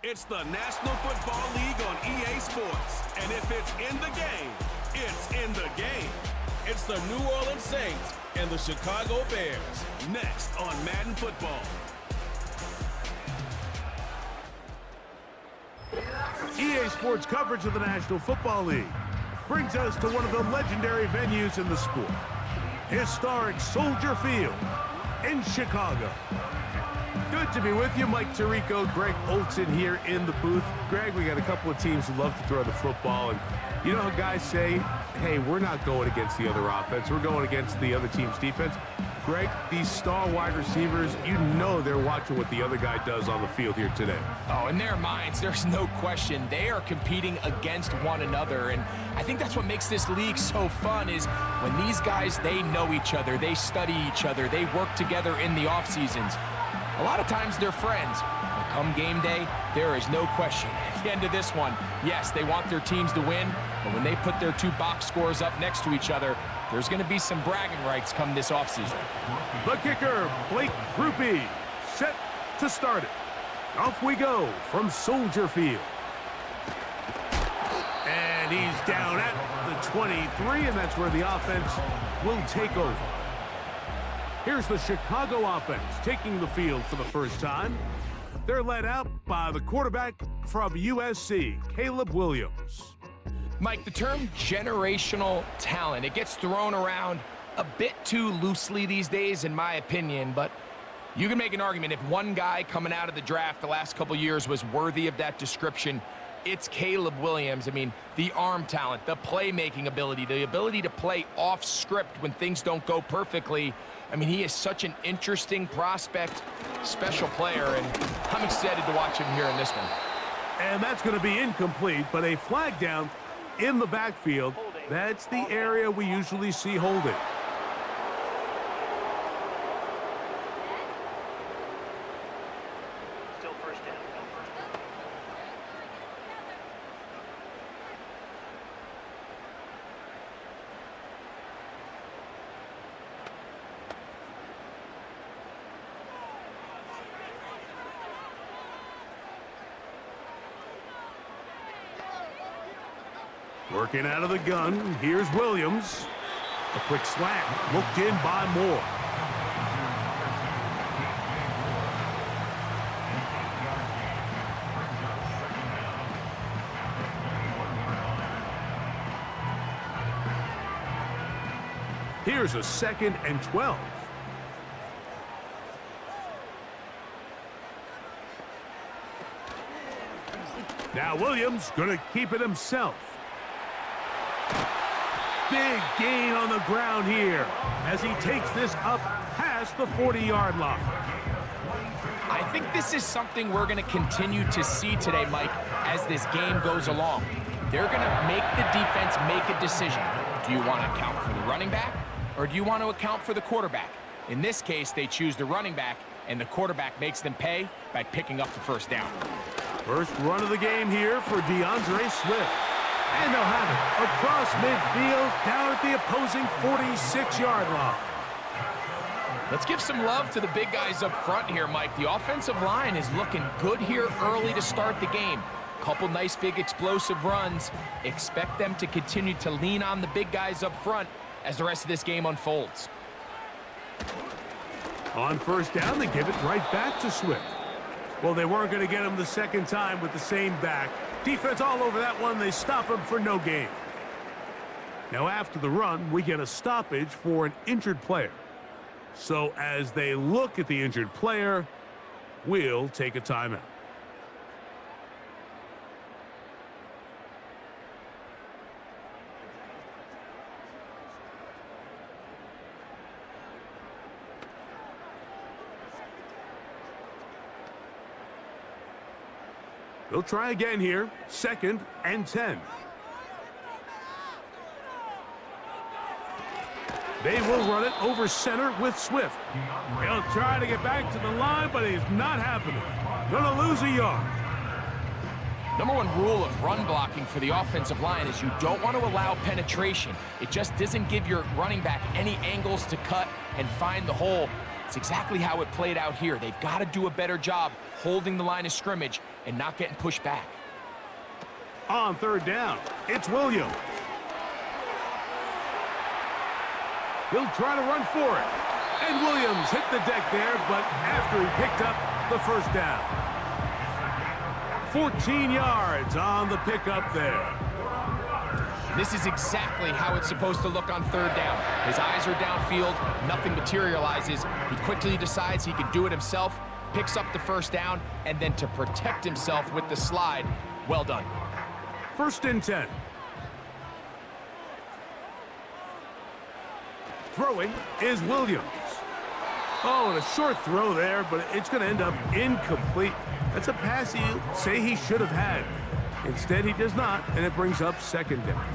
It's the National Football League on EA Sports. And if it's in the game, it's in the game. It's the New Orleans Saints and the Chicago Bears. Next on Madden Football. EA Sports coverage of the National Football League brings us to one of the legendary venues in the sport. Historic Soldier Field in Chicago. Good to be with you, Mike Tirico, Greg Olson here in the booth. Greg, we got a couple of teams who love to throw the football, and you know how guys say, hey, we're not going against the other offense, we're going against the other team's defense. Greg, these star wide receivers, you know they're watching what the other guy does on the field here today. Oh, in their minds, there's no question. They are competing against one another, and I think that's what makes this league so fun is when these guys, they know each other, they study each other, they work together in the off seasons. A lot of times they're friends, but come game day, there is no question. At the end of this one, yes, they want their teams to win, but when they put their two box scores up next to each other, there's going to be some bragging rights come this offseason. The kicker, Blake Grupe, set to start it. Off we go from Soldier Field. And he's down at the 23, and that's where the offense will take over. Here's the Chicago offense taking the field for the first time. They're led out by the quarterback from USC, Caleb Williams. Mike, the term generational talent, it gets thrown around a bit too loosely these days, in my opinion, but you can make an argument if one guy coming out of the draft the last couple years was worthy of that description, it's Caleb Williams. I mean, the arm talent, the playmaking ability, the ability to play off script when things don't go perfectly. I mean, he is such an interesting prospect, special player, and I'm excited to watch him here in this one. And that's going to be incomplete, but a flag down in the backfield. That's the area we usually see holding. Still first down. Working out of the gun, here's Williams. A quick slant, looked in by Moore. Here's a 2nd and 12. Now Williams gonna keep it himself. Big gain on the ground here as he takes this up past the 40-yard line. I think this is something we're going to continue to see today, Mike, as this game goes along. They're going to make the defense make a decision. Do you want to account for the running back, or do you want to account for the quarterback? In this case, they choose the running back, and the quarterback makes them pay by picking up the first down. First run of the game here for DeAndre Swift. And they'll have it across midfield, down at the opposing 46-yard line. Let's give some love to the big guys up front here, Mike. The offensive line is looking good here early to start the game. Couple nice big explosive runs. Expect them to continue to lean on the big guys up front as the rest of this game unfolds. On first down, they give it right back to Swift. Well, they weren't going to get him the second time with the same back. Defense all over that one. They stop him for no gain. Now, after the run, we get a stoppage for an injured player. So as they look at the injured player, we'll take a timeout. They'll try again here. 2nd and 10. They will run it over center with Swift. He'll try to get back to the line, but it's not happening. Gonna lose a yard. Number one rule of run blocking for the offensive line is you don't want to allow penetration. It just doesn't give your running back any angles to cut and find the hole. It's exactly how it played out here. They've got to do a better job holding the line of scrimmage and not getting pushed back. On third down, it's Williams. He'll try to run for it. And Williams hit the deck there, but after he picked up the first down. 14 yards on the pickup there. This is exactly how it's supposed to look on third down. His eyes are downfield, nothing materializes. He quickly decides he can do it himself, picks up the first down, and then to protect himself with the slide, well done. 1st and 10. Throwing is Williams. Oh, and a short throw there, but it's going to end up incomplete. That's a pass you say he should have had. Instead, he does not, and it brings up 2nd down.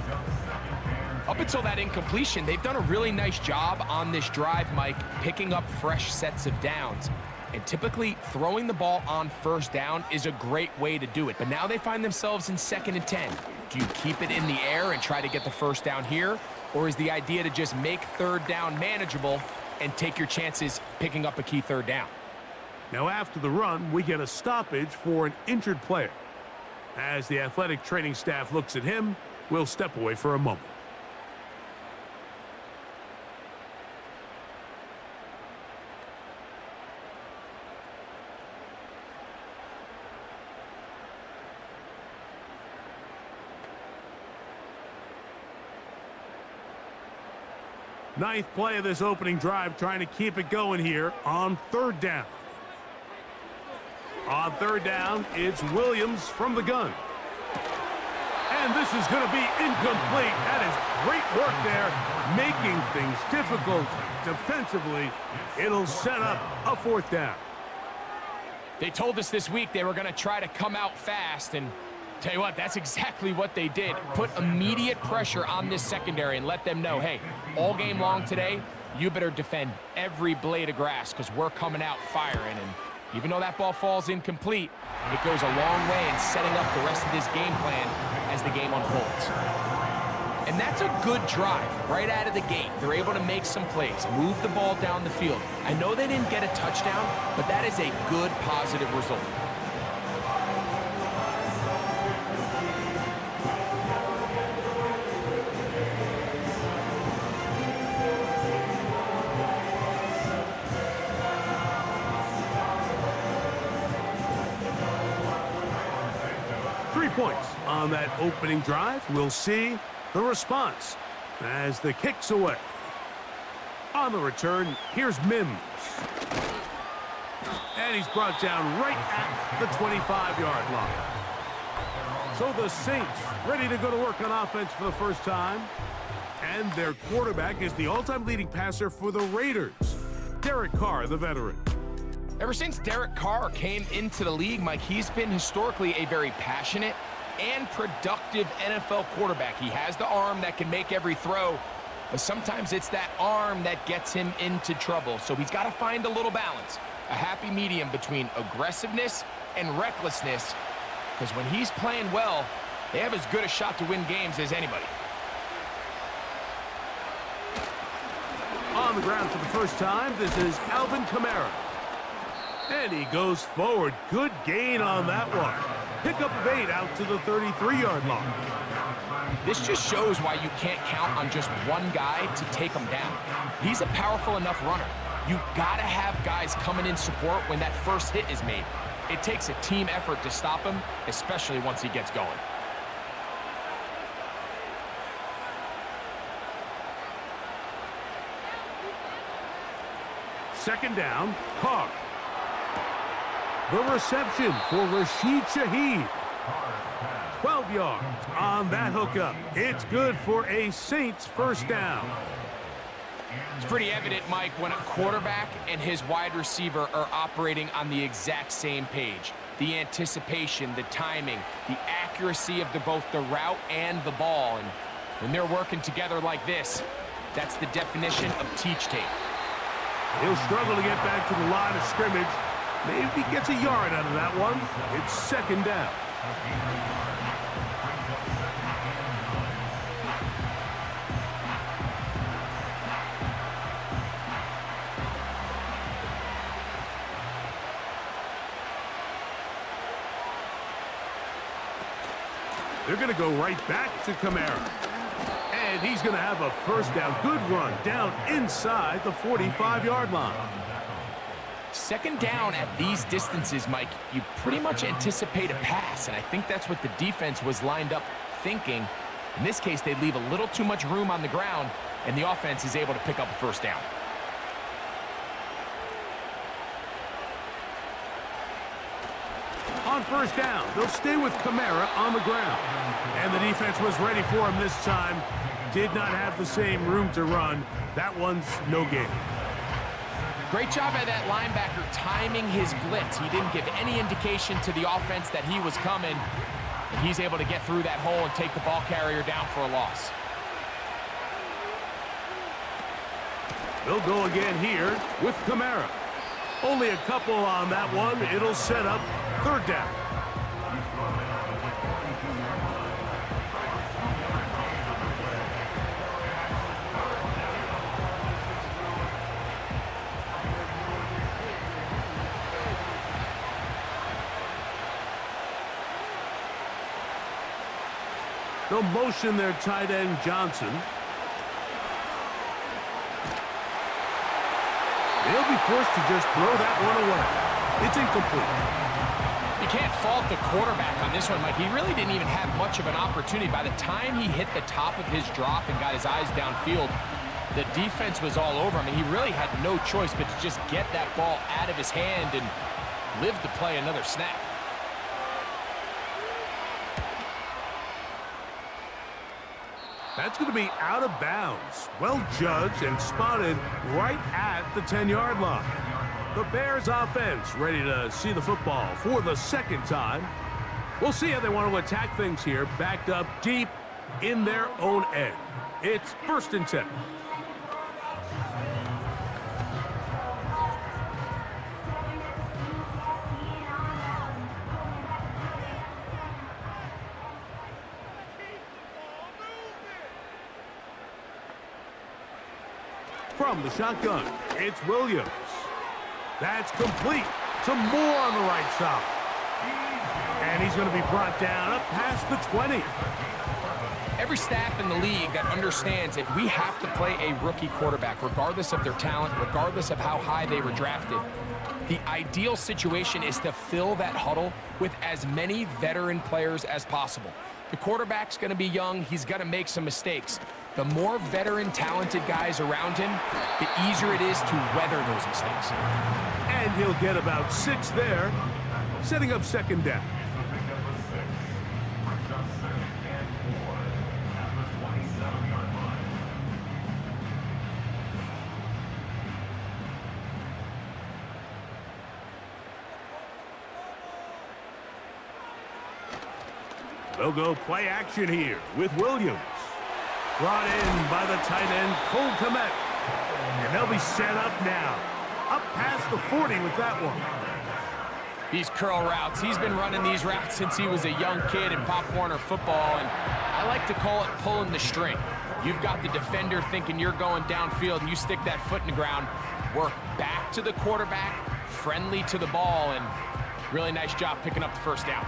Up until that incompletion, they've done a really nice job on this drive, Mike, picking up fresh sets of downs. And typically, throwing the ball on 1st down is a great way to do it. But now they find themselves in 2nd and 10. Do you keep it in the air and try to get the 1st down here? Or is the idea to just make 3rd down manageable and take your chances picking up a key 3rd down? Now, after the run, we get a stoppage for an injured player. As the athletic training staff looks at him, we'll step away for a moment. Ninth play of this opening drive, trying to keep it going here on 3rd down. On 3rd down, it's Williams from the gun. And this is going to be incomplete. That is great work there, making things difficult defensively. It'll set up a 4th down. They told us this week they were going to try to come out fast, and tell you what, that's exactly what they did. Put immediate pressure on this secondary and let them know, hey, all game long today, you better defend every blade of grass because we're coming out firing. And even though that ball falls incomplete, it goes a long way in setting up the rest of this game plan as the game unfolds. And that's a good drive right out of the gate. They're able to make some plays, move the ball down the field. I know they didn't get a touchdown, but that is a good, positive result. Points on that opening drive. We'll see the response as the kick's away. On the return, here's Mims. And he's brought down right at the 25-yard line. So the Saints ready to go to work on offense for the first time. And their quarterback is the all-time leading passer for the Raiders, Derek Carr, the veteran. Ever since Derek Carr came into the league, Mike, he's been historically a very passionate and productive NFL quarterback. He has the arm that can make every throw, but sometimes it's that arm that gets him into trouble. So he's got to find a little balance, a happy medium between aggressiveness and recklessness, because when he's playing well, they have as good a shot to win games as anybody. On the ground for the first time, this is Alvin Kamara. And he goes forward. Good gain on that one. Pickup of 8 out to the 33-yard line. This just shows why you can't count on just one guy to take him down. He's a powerful enough runner. You gotta have guys coming in support when that first hit is made. It takes a team effort to stop him, especially once he gets going. Second down, Carr. The reception for Rashid Shaheed. 12 yards on that hookup. It's good for a Saints first down. It's pretty evident, Mike, when a quarterback and his wide receiver are operating on the exact same page. The anticipation, the timing, the accuracy of both the route and the ball. And when they're working together like this, that's the definition of teach tape. He'll struggle to get back to the line of scrimmage. Maybe gets a yard out of that one. It's second down. They're going to go right back to Kamara. And he's going to have a first down. Good run down inside the 45-yard line. Second down at these distances, Mike, you pretty much anticipate a pass, and I think that's what the defense was lined up thinking. In this case, they leave a little too much room on the ground, and the offense is able to pick up a first down. On first down, they'll stay with Kamara on the ground. And the defense was ready for him this time. Did not have the same room to run. That one's no gain. Great job by that linebacker timing his blitz. He didn't give any indication to the offense that he was coming. And he's able to get through that hole and take the ball carrier down for a loss. They'll go again here with Kamara. Only a couple on that one. It'll set up third down. They'll motion their tight end, Johnson. They'll be forced to just throw that one away. It's incomplete. You can't fault the quarterback on this one, Mike. He really didn't even have much of an opportunity. By the time he hit the top of his drop and got his eyes downfield, the defense was all over him, and he really had no choice but to just get that ball out of his hand and live to play another snap. That's going to be out of bounds. Well judged and spotted right at the 10-yard line. The Bears offense ready to see the football for the second time. We'll see how they want to attack things here, backed up deep in their own end. It's 1st and 10. From the shotgun, it's Williams. That's complete. Some more on the right side. And he's going to be brought down up past the 20. Every staff in the league that understands if we have to play a rookie quarterback, regardless of their talent, regardless of how high they were drafted, the ideal situation is to fill that huddle with as many veteran players as possible. The quarterback's going to be young. He's going to make some mistakes. The more veteran, talented guys around him, the easier it is to weather those mistakes. And he'll get about 6 there, setting up second down. They'll go play action here with Williams. Brought in by the tight end, Cole Kmet. And they'll be set up now. Up past the 40 with that one. These curl routes, he's been running these routes since he was a young kid in Pop Warner football, and I like to call it pulling the string. You've got the defender thinking you're going downfield, and you stick that foot in the ground, work back to the quarterback, friendly to the ball, and really nice job picking up the first down.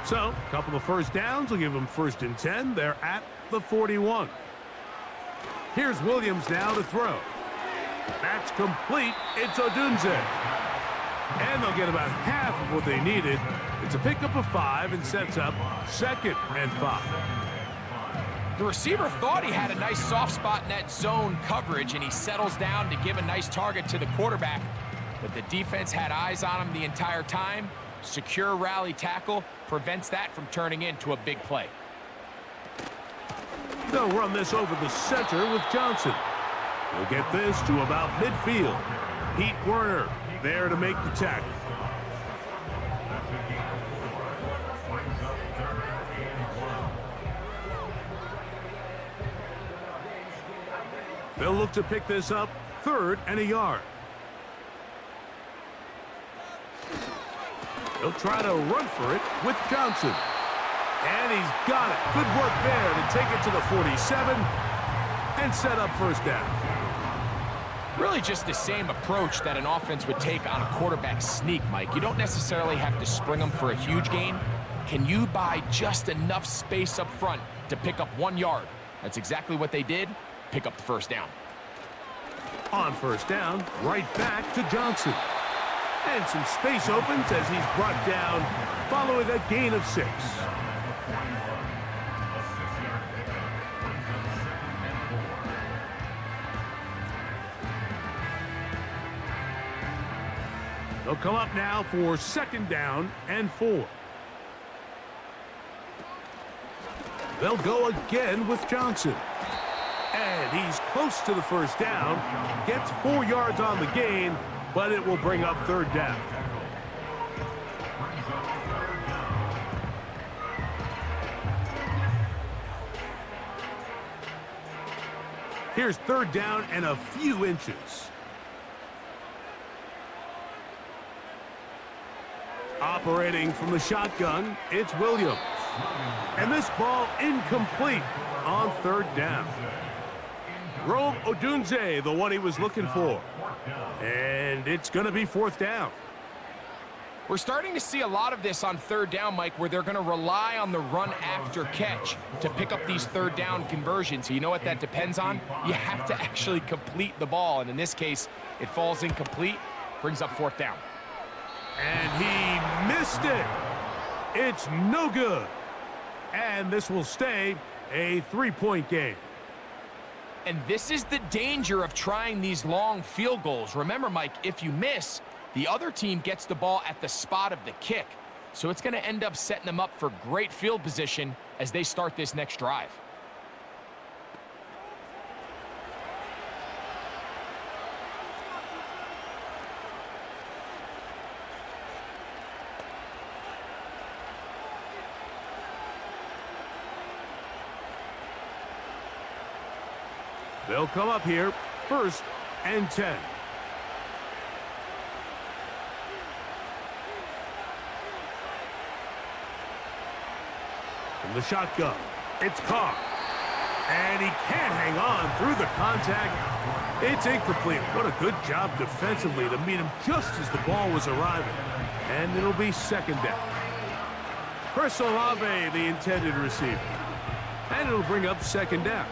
So, a couple of first downs will give them 1st and 10. They're at the 41. Here's Williams now to throw. That's complete. It's Odunze. And they'll get about half of what they needed. It's a pickup of 5 and sets up 2nd and 5. The receiver thought he had a nice soft spot in that zone coverage, and he settles down to give a nice target to the quarterback. But the defense had eyes on him the entire time. Secure rally tackle prevents that from turning into a big play. They'll run this over the center with Johnson. He'll get this to about midfield. Pete Werner there to make the tackle. They'll look to pick this up 3rd and a yard. They'll try to run for it with Johnson. And he's got it. Good work there to take it to the 47 and set up 1st down. Really just the same approach that an offense would take on a quarterback sneak, Mike. You don't necessarily have to spring them for a huge gain. Can you buy just enough space up front to pick up 1 yard? That's exactly what they did. Pick up the first down. On first down, right back to Johnson. And some space opens as he's brought down following a gain of 6. They'll come up now for 2nd down and 4. They'll go again with Johnson. And he's close to the first down. Gets 4 yards on the gain, but it will bring up 3rd down. Here's 3rd down and a few inches. Operating from the shotgun, it's Williams. And this ball incomplete on 3rd down. Rome Odunze, the one he was looking for. And it's going to be 4th down. We're starting to see a lot of this on 3rd down, Mike, where they're going to rely on the run after catch to pick up these 3rd down conversions. So you know what that depends on? You have to actually complete the ball. And in this case, it falls incomplete, brings up 4th down. And he missed it. It's no good. And this will stay a 3-point game. And this is the danger of trying these long field goals. Remember, Mike, if you miss, the other team gets the ball at the spot of the kick. So it's going to end up setting them up for great field position as they start this next drive. They'll come up here, 1st and 10. From the shotgun, it's Carr. And he can't hang on through the contact. It's incomplete. What a good job defensively to meet him just as the ball was arriving. And it'll be 2nd down. Chris Olave, the intended receiver. And it'll bring up 2nd down.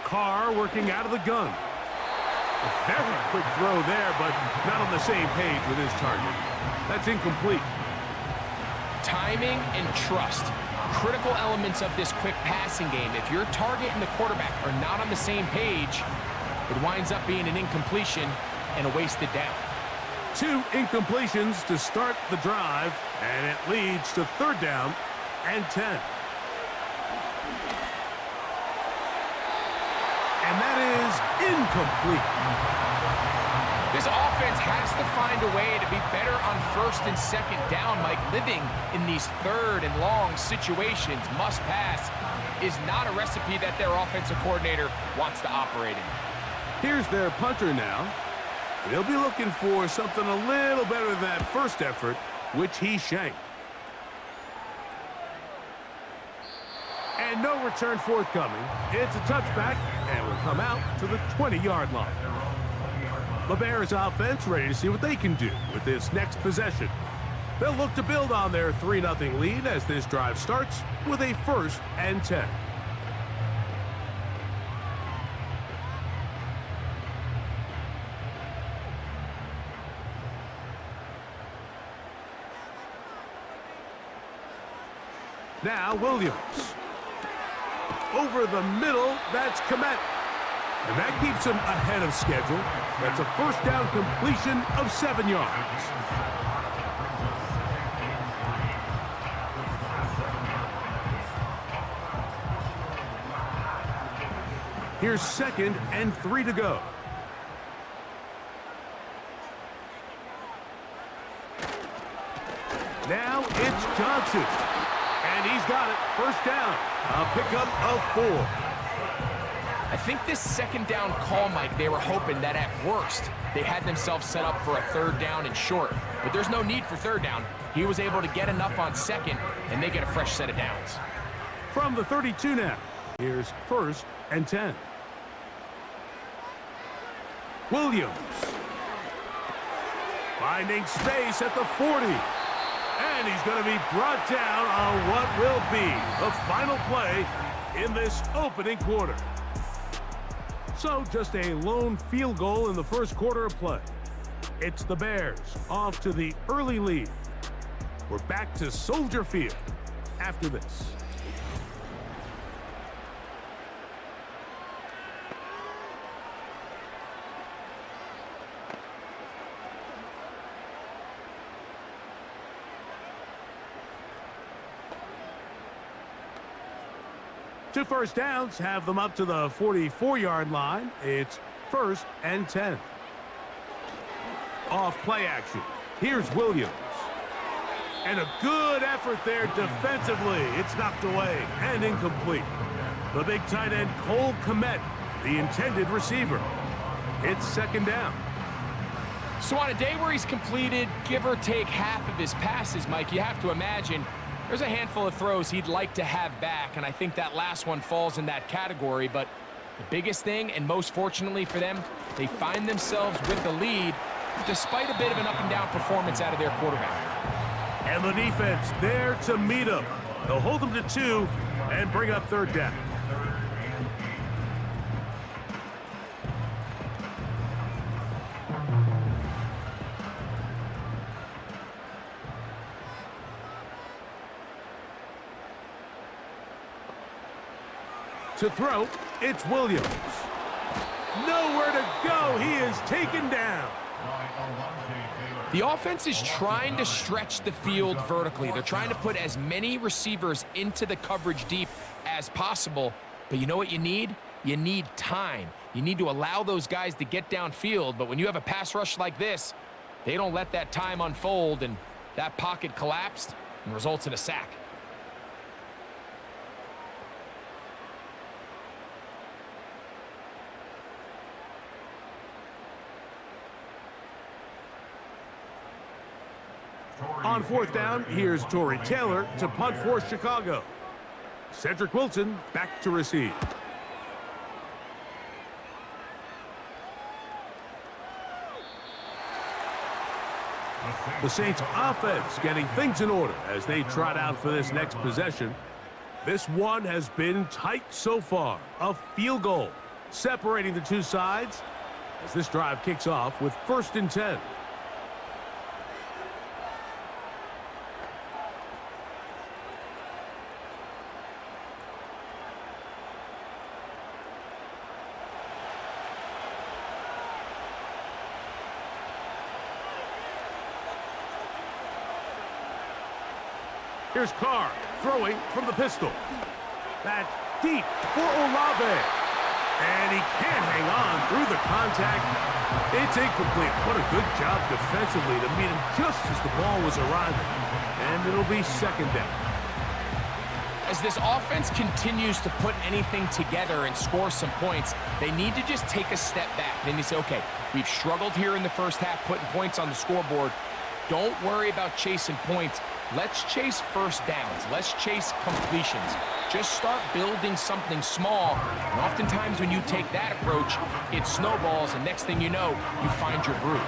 Carr working out of the gun. A very quick throw there, but not on the same page with his target. That's incomplete. Timing and trust, critical elements of this quick passing game. If your target and the quarterback are not on the same page, it winds up being an incompletion and a wasted down. 2 incompletions to start the drive, and it leads to 3rd down and 10. And that is incomplete. This offense has to find a way to be better on 1st and 2nd down, Mike. Living in these 3rd and long situations, must pass, is not a recipe that their offensive coordinator wants to operate in. Here's their punter now. They'll be looking for something a little better than that first effort, which he shanked. And no return forthcoming. It's a touchback, and will come out to the 20-yard line. The Bears offense ready to see what they can do with this next possession. They'll look to build on their 3-0 lead as this drive starts with a 1st and 10. Now Williams. Over the middle, that's Komet. And that keeps him ahead of schedule. That's a 1st down completion of 7 yards. Here's 2nd and 3 to go. Now it's Johnson. And he's got it. 1st down. A pickup of 4. I think this 2nd down call, Mike, they were hoping that at worst they had themselves set up for a 3rd down and short. But there's no need for 3rd down. He was able to get enough on 2nd, and they get a fresh set of downs. From the 32 now, here's 1st and 10. Williams. Finding space at the 40. And he's going to be brought down on what will be the final play in this opening quarter. So just a lone field goal in the first quarter of play. It's the Bears off to the early lead. We're back to Soldier Field after this. Two first downs have them up to the 44-yard line. It's 1st and 10. Off play action. Here's Williams. And a good effort there defensively. It's knocked away and incomplete. The big tight end, Cole Kmet, the intended receiver. It's 2nd down. So on a day where he's completed, give or take half of his passes, Mike, you have to imagine there's a handful of throws he'd like to have back, and I think that last one falls in that category. But the biggest thing, and most fortunately for them, they find themselves with the lead despite a bit of an up-and-down performance out of their quarterback. And the defense there to meet them. They'll hold them to 2 and bring up 3rd down. To throw, it's Williams. Nowhere to go. He is taken down. The offense is trying to stretch the field vertically. They're trying to put as many receivers into the coverage deep as possible. But you know what you need? You need time. You need to allow those guys to get downfield. But when you have a pass rush like this, they don't let that time unfold, and that pocket collapsed and results in a sack. On 4th down, here's Torrey Taylor to punt for Chicago. Cedric Wilson back to receive. The Saints offense getting things in order as they trot out for this next possession. This one has been tight so far. A field goal separating the two sides as this drive kicks off with 1st and 10. Here's Carr throwing from the pistol. That's deep for Olave. And he can't hang on through the contact. It's incomplete. What a good job defensively to meet him just as the ball was arriving. And it'll be 2nd down. As this offense continues to put anything together and score some points, they need to just take a step back. Then you say, okay, we've struggled here in the first half putting points on the scoreboard. Don't worry about chasing points. Let's chase first downs. Let's chase completions. Just start building something small. And oftentimes when you take that approach, it snowballs, and next thing you know, you find your groove.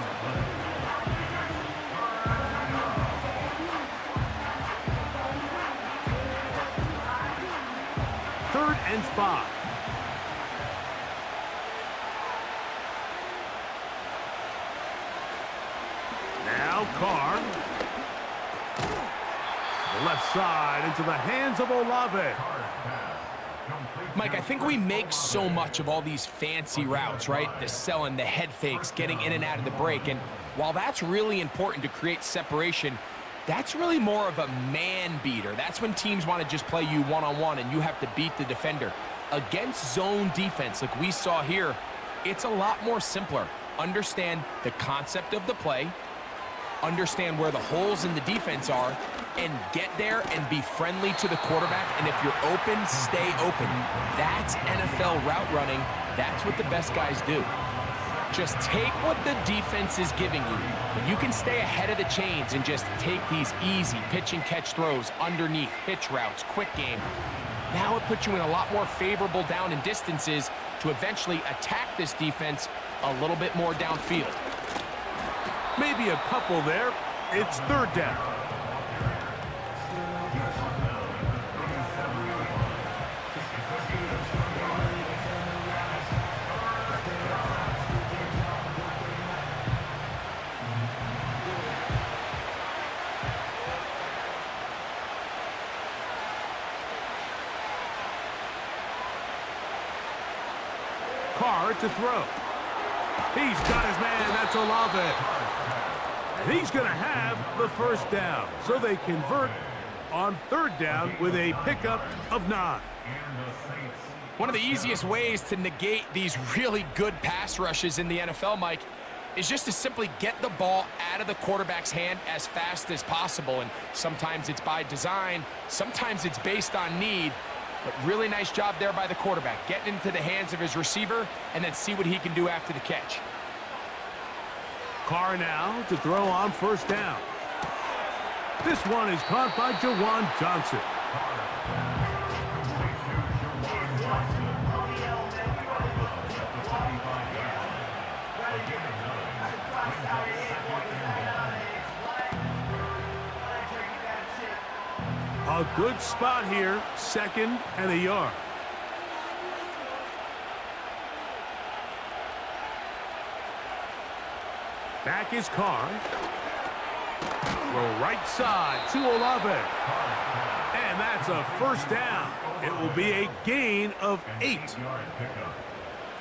Third and 5. Now Carr. The left side into the hands of Olave. Mike, I think we make so much of all these fancy routes, right? The selling, the head fakes, getting in and out of the break. And while that's really important to create separation, that's really more of a man beater. That's when teams want to just play you one-on-one and you have to beat the defender. Against zone defense like we saw here, it's a lot more simpler. Understand the concept of the play, understand where the holes in the defense are, and get there and be friendly to the quarterback. And if you're open, stay open. That's NFL route running. That's what the best guys do. Just take what the defense is giving you. When you can stay ahead of the chains and just take these easy pitch and catch throws underneath, hitch routes, quick game, now it puts you in a lot more favorable down and distances to eventually attack this defense a little bit more downfield. Maybe a couple there. It's third down. Carr to throw. He's got his man. That's Olave. He's going to have the first down. So they convert on third down with a pickup of 9. One of the easiest ways to negate these really good pass rushes in the NFL, Mike, is just to simply get the ball out of the quarterback's hand as fast as possible. And sometimes it's by design, sometimes it's based on need. But really nice job there by the quarterback, getting into the hands of his receiver and then see what he can do after the catch. Carr now to throw on first down. This one is caught by Jawan Johnson. A good spot here, 2nd and a yard. Back is Carr. Throw right side to Olave. And that's a first down. It will be a gain of 8.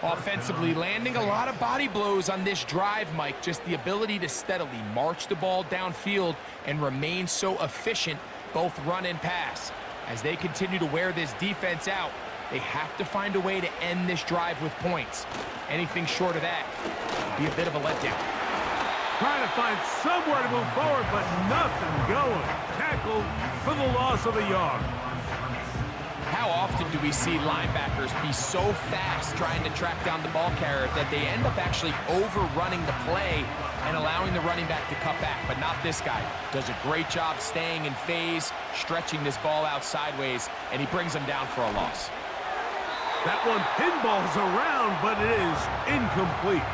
Offensively, landing a lot of body blows on this drive, Mike. Just the ability to steadily march the ball downfield and remain so efficient, both run and pass. As they continue to wear this defense out, they have to find a way to end this drive with points. Anything short of that would be a bit of a letdown. Trying to find somewhere to move forward, but nothing going. Tackled for the loss of a yard. How often do we see linebackers be so fast trying to track down the ball carrier that they end up actually overrunning the play and allowing the running back to cut back? But not this guy. Does a great job staying in phase, stretching this ball out sideways, and he brings them down for a loss. That one pinballs around, but it is incomplete.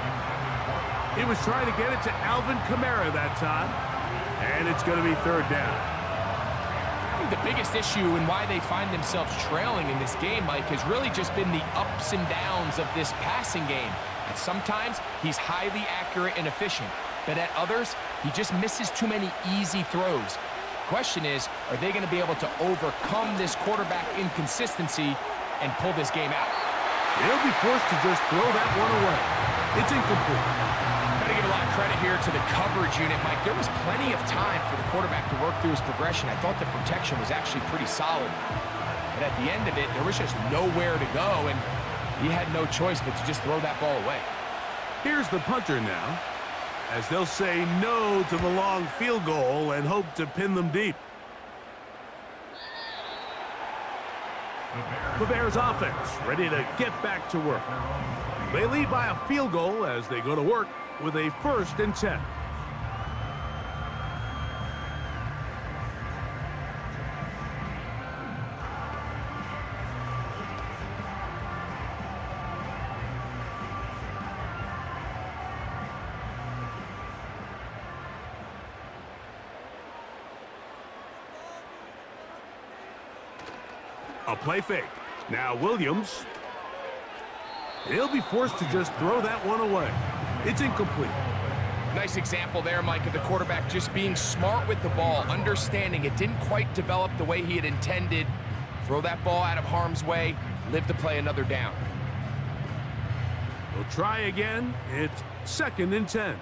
He was trying to get it to Alvin Kamara that time, and it's going to be third down. I think the biggest issue and why they find themselves trailing in this game, Mike, has really just been the ups and downs of this passing game. And sometimes he's highly accurate and efficient, but at others, he just misses too many easy throws. Question is, are they going to be able to overcome this quarterback inconsistency and pull this game out? They'll be forced to just throw that one away. It's incomplete. Got to give a lot of credit here to the coverage unit, Mike. There was plenty of time for the quarterback to work through his progression. I thought the protection was actually pretty solid. But at the end of it, there was just nowhere to go, and he had no choice but to just throw that ball away. Here's the punter now, as they'll say no to the long field goal and hope to pin them deep. The Bears offense ready to get back to work. They lead by a field goal as they go to work with a 1st and 10. A play fake. Now Williams. He'll be forced to just throw that one away. It's incomplete. Nice example there, Mike, of the quarterback just being smart with the ball, understanding it didn't quite develop the way he had intended. Throw that ball out of harm's way, live to play another down. We'll try again. It's 2nd and 10.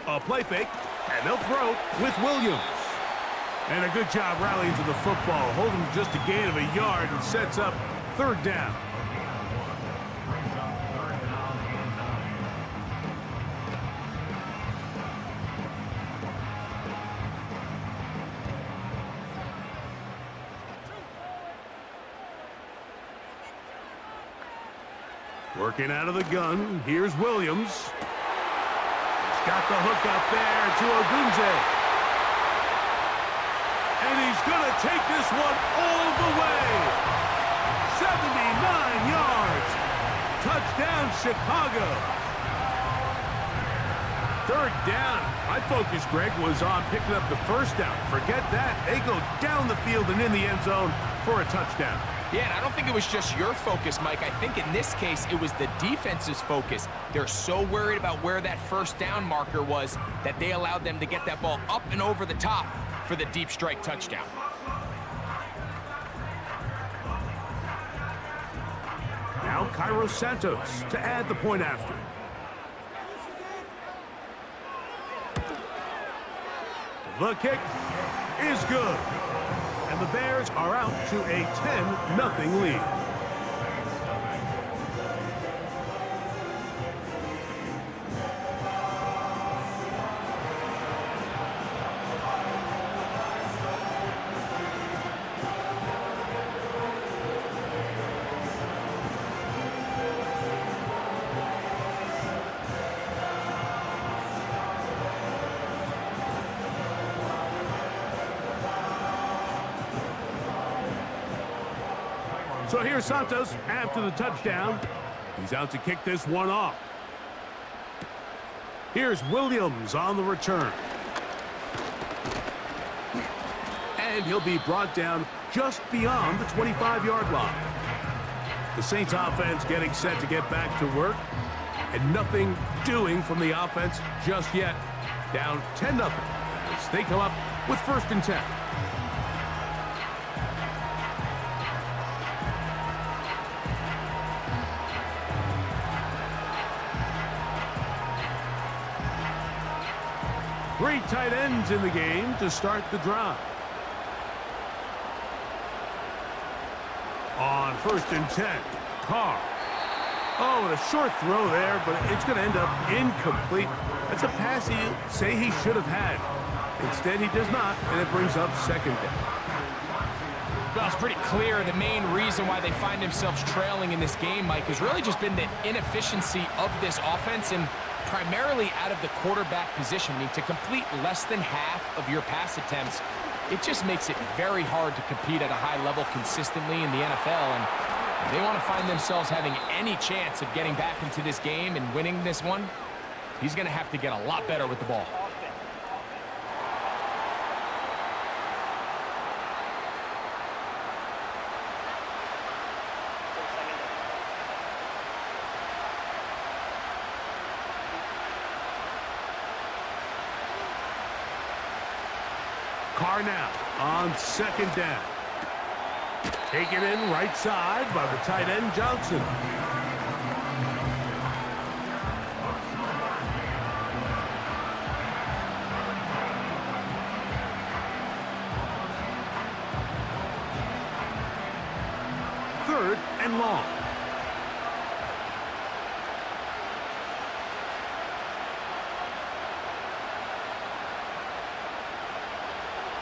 A play fake, and they'll throw with Williams. And a good job rallying to the football, holding just a gain of a yard and sets up third down. Working out of the gun, here's Williams. He's got the hook up there to Ogunze. And he's going to take this one all the way. 79 yards. Touchdown, Chicago. Third down. My focus, Greg, was on picking up the first down. Forget that. They go down the field and in the end zone for a touchdown. Yeah, and I don't think it was just your focus, Mike. I think in this case, it was the defense's focus. They're so worried about where that first down marker was that they allowed them to get that ball up and over the top for the deep strike touchdown. Now Cairo Santos to add the point after. The kick is good. And the Bears are out to a 10-0 lead. So here's Santos after the touchdown. He's out to kick this one off. Here's Williams on the return. And he'll be brought down just beyond the 25-yard line. The Saints offense getting set to get back to work. And nothing doing from the offense just yet. Down 10-0 as they come up with 1st and 10. Three tight ends in the game to start the drive. On 1st and 10, Carr. Oh, and a short throw there, but it's going to end up incomplete. That's a pass he'd say he should have had. Instead, he does not, and it brings up 2nd down. Well, it's pretty clear the main reason why they find themselves trailing in this game, Mike, has really just been the inefficiency of this offense and primarily out of the quarterback position. I mean, to complete less than half of your pass attempts, it just makes it very hard to compete at a high level consistently in the NFL. And if they want to find themselves having any chance of getting back into this game and winning this one, he's going to have to get a lot better with the ball. Carr now on 2nd down. Taken in right side by the tight end, Johnson. Third and long.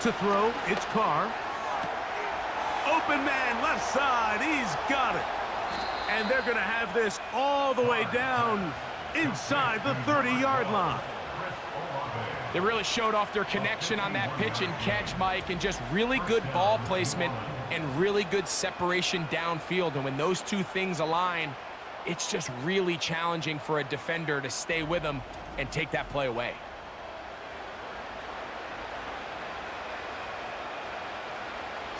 To throw, it's Carr. Open man, left side, he's got it. And they're going to have this all the way down inside the 30-yard line. They really showed off their connection on that pitch and catch, Mike, and just really good ball placement and really good separation downfield. And when those two things align, it's just really challenging for a defender to stay with them and take that play away.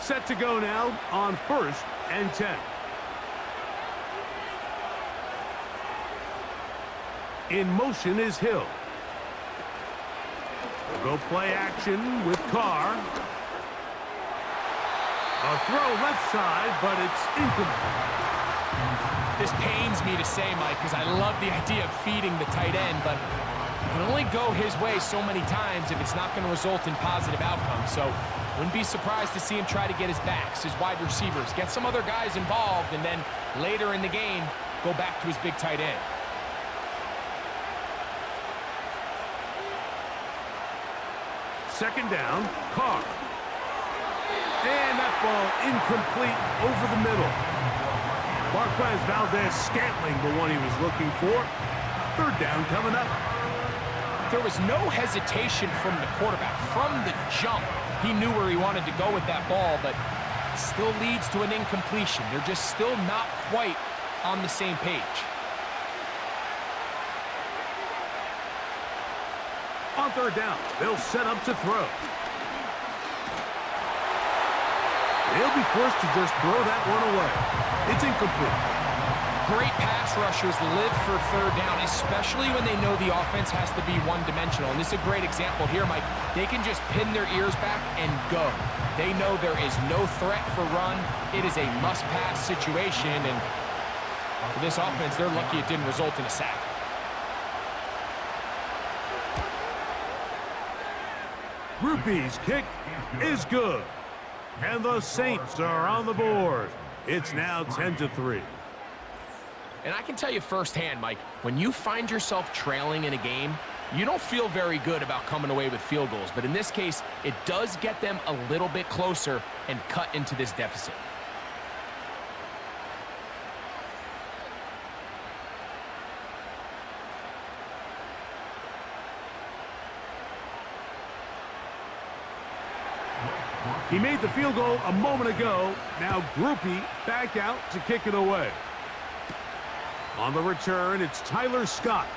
Set to go now on 1st and 10. In motion is Hill. They'll go play action with Carr. A throw left side, but it's incomplete. This pains me to say, Mike, because I love the idea of feeding the tight end, but it can only go his way so many times if it's not going to result in positive outcomes. So wouldn't be surprised to see him try to get his backs, his wide receivers, get some other guys involved, and then later in the game, go back to his big tight end. Second down, Carr. And that ball incomplete over the middle. Marquez Valdez-Scantling, the one he was looking for. Third down coming up. There was no hesitation from the quarterback. From the jump, he knew where he wanted to go with that ball, but still leads to an incompletion. They're just still not quite on the same page. On third down, they'll set up to throw. They'll be forced to just throw that one away. It's incomplete. Great pass rushers live for third down, especially when they know the offense has to be one-dimensional. And this is a great example here, Mike. They can just pin their ears back and go. They know there is no threat for run. It is a must-pass situation, and for this offense, they're lucky it didn't result in a sack. Groupie's kick is good. And the Saints are on the board. It's now 10-3. And I can tell you firsthand, Mike, when you find yourself trailing in a game, you don't feel very good about coming away with field goals. But in this case, it does get them a little bit closer and cut into this deficit. He made the field goal a moment ago. Now Groupie back out to kick it away. On the return, it's Tyler Scott.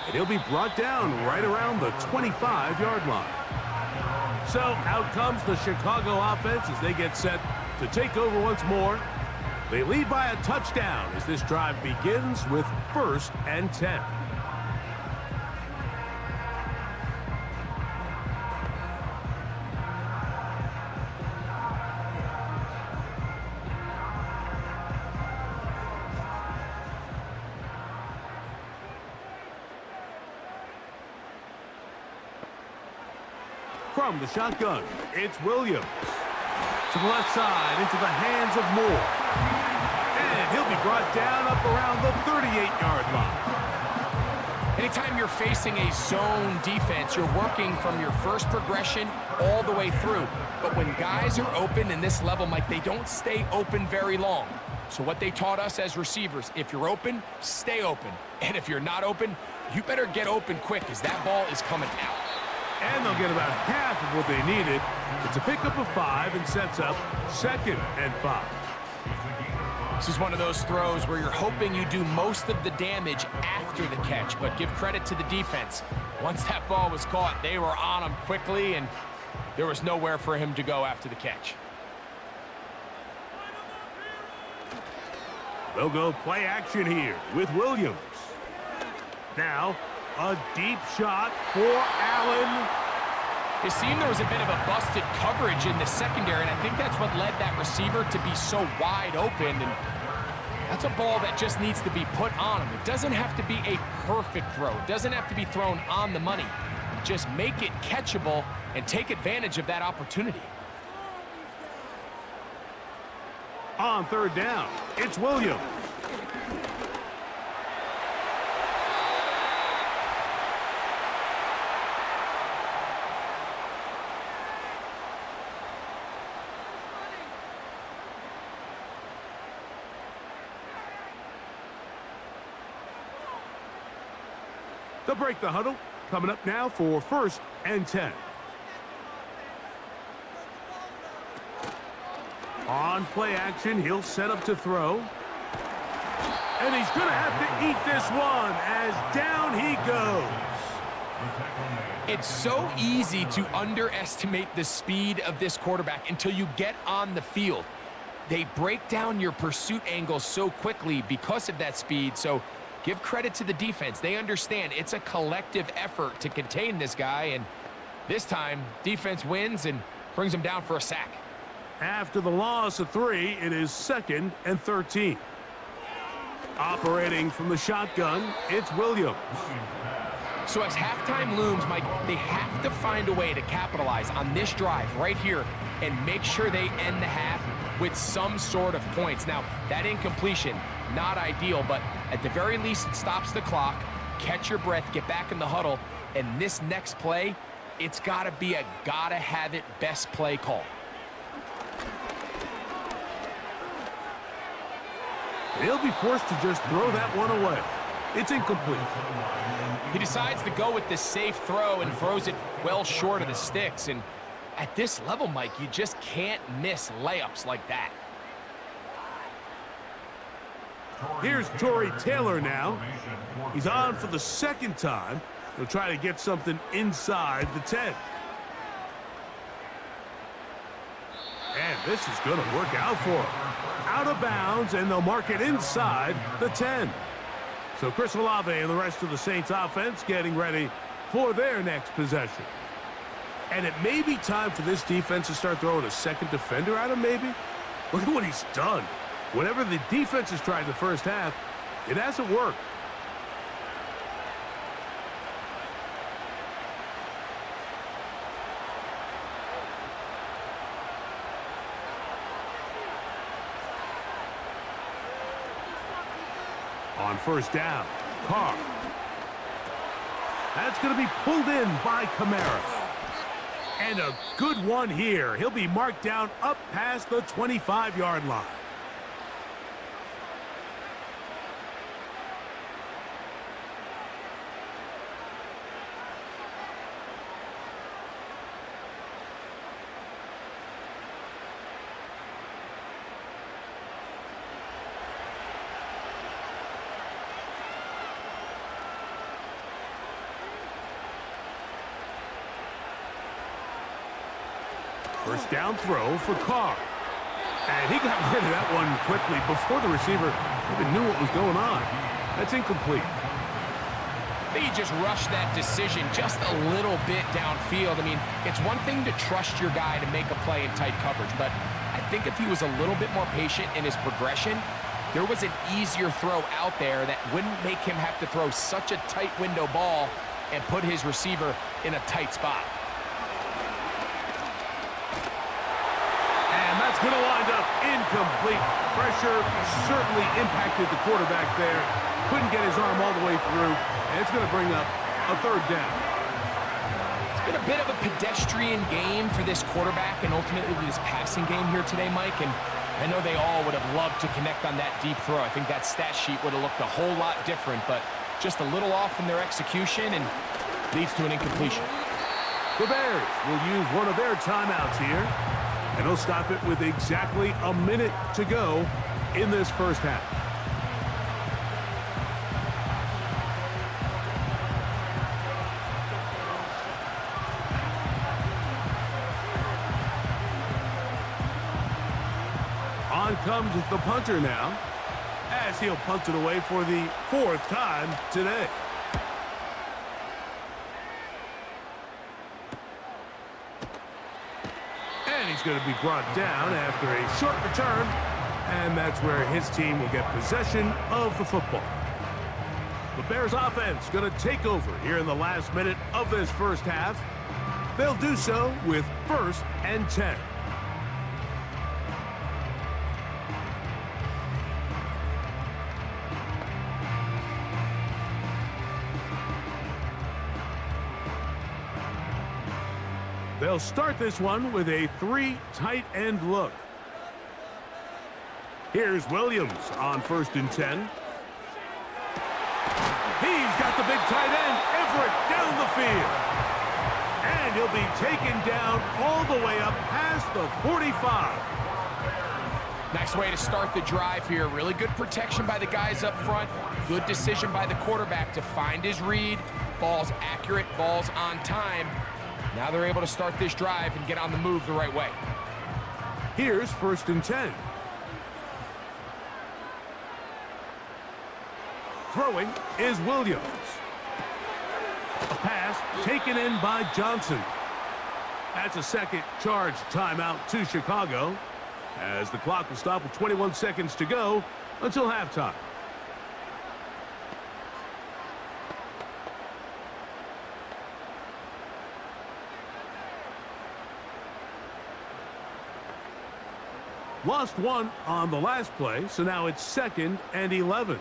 And he'll be brought down right around the 25-yard line. So out comes the Chicago offense as they get set to take over once more. They lead by a touchdown as this drive begins with 1st and 10. From the shotgun, it's Williams. To the left side, into the hands of Moore. And he'll be brought down up around the 38-yard line. Anytime you're facing a zone defense, you're working from your first progression all the way through. But when guys are open in this level, Mike, they don't stay open very long. So what they taught us as receivers, if you're open, stay open. And if you're not open, you better get open quick because that ball is coming out. And they'll get about half of what they needed. It's a pickup of 5 and sets up 2nd and 5. This is one of those throws where you're hoping you do most of the damage after the catch, but give credit to the defense. Once that ball was caught, they were on him quickly, and there was nowhere for him to go after the catch. They'll go play action here with Williams. Now, a deep shot for Allen. It seemed there was a bit of a busted coverage in the secondary, and I think that's what led that receiver to be so wide open. And that's a ball that just needs to be put on him. It doesn't have to be a perfect throw. It doesn't have to be thrown on the money. Just make it catchable and take advantage of that opportunity. On 3rd down, it's Williams. They'll break the huddle. Coming up now for 1st and 10. On play action, he'll set up to throw. And he's going to have to eat this one as down he goes. It's so easy to underestimate the speed of this quarterback until you get on the field. They break down your pursuit angle so quickly because of that speed, so give credit to the defense. They understand it's a collective effort to contain this guy, and this time, defense wins and brings him down for a sack. After the loss of 3, it is 2nd and 13. Operating from the shotgun, it's Williams. So as halftime looms, Mike, they have to find a way to capitalize on this drive right here and make sure they end the half with some sort of points. Now, that incompletion, not ideal, but at the very least, it stops the clock. Catch your breath, get back in the huddle, and this next play, it's got to be a gotta-have-it best play call. They'll be forced to just throw that one away. It's incomplete. He decides to go with the safe throw and throws it well short of the sticks. And at this level, Mike, you just can't miss layups like that. Here's Torrey Taylor now. He's on for the 2nd time. They'll try to get something inside the 10. And this is going to work out for them. Out of bounds, and they'll mark it inside the 10. So Chris Olave and the rest of the Saints offense getting ready for their next possession. And it may be time for this defense to start throwing a second defender at him, maybe. Look at what he's done. Whatever the defense has tried in the first half, it hasn't worked. On first down, Carr. That's going to be pulled in by Kamara. And a good one here. He'll be marked down up past the 25-yard line. First down throw for Carr. And he got rid of that one quickly before the receiver even knew what was going on. That's incomplete. I think he just rushed that decision just a little bit downfield. I mean, it's one thing to trust your guy to make a play in tight coverage, but I think if he was a little bit more patient in his progression, there was an easier throw out there that wouldn't make him have to throw such a tight window ball and put his receiver in a tight spot. And that's going to wind up incomplete. Pressure certainly impacted the quarterback there. Couldn't get his arm all the way through, and it's going to bring up a third down. It's been a bit of a pedestrian game for this quarterback and ultimately this passing game here today, Mike, and I know they all would have loved to connect on that deep throw. I think that stat sheet would have looked a whole lot different, but just a little off in their execution and leads to an incompletion. The Bears will use one of their timeouts here, and they'll stop it with exactly a minute to go in this first half. On comes the punter now, as he'll punt it away for the fourth time today. And he's going to be brought down after a short return, and that's where his team will get possession of the football. The Bears offense going to take over here in the last minute of this first half. They'll do so with 1st and 10. They'll start this one with a 3 tight end look. Here's Williams on 1st and 10. He's got the big tight end, Everett, down the field. And he'll be taken down all the way up past the 45. Nice way to start the drive here. Really good protection by the guys up front. Good decision by the quarterback to find his read. Ball's accurate, ball's on time. Now they're able to start this drive and get on the move the right way. Here's 1st and 10. Throwing is Williams. A pass taken in by Johnson. That's a second charge timeout to Chicago, as the clock will stop with 21 seconds to go until halftime. Lost one on the last play, so now it's 2nd and 11.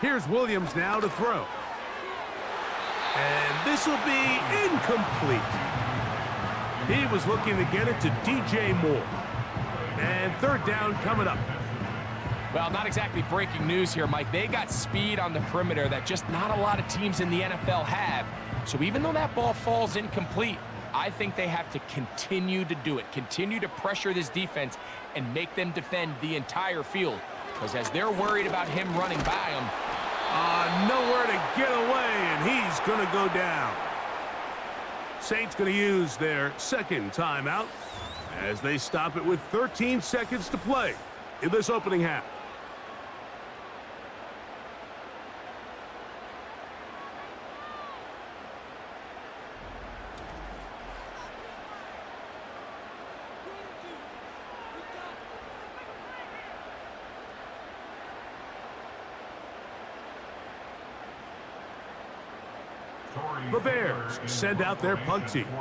Here's Williams now to throw. And this will be incomplete. He was looking to get it to DJ Moore. And 3rd down coming up. Well, not exactly breaking news here, Mike. They got speed on the perimeter that just not a lot of teams in the NFL have. So even though that ball falls incomplete, I think they have to continue to do it, continue to pressure this defense and make them defend the entire field. Because as they're worried about him running by them, Nowhere to get away, and he's going to go down. Saints going to use their second timeout as they stop it with 13 seconds to play in this opening half. The Bears send out their punt team. The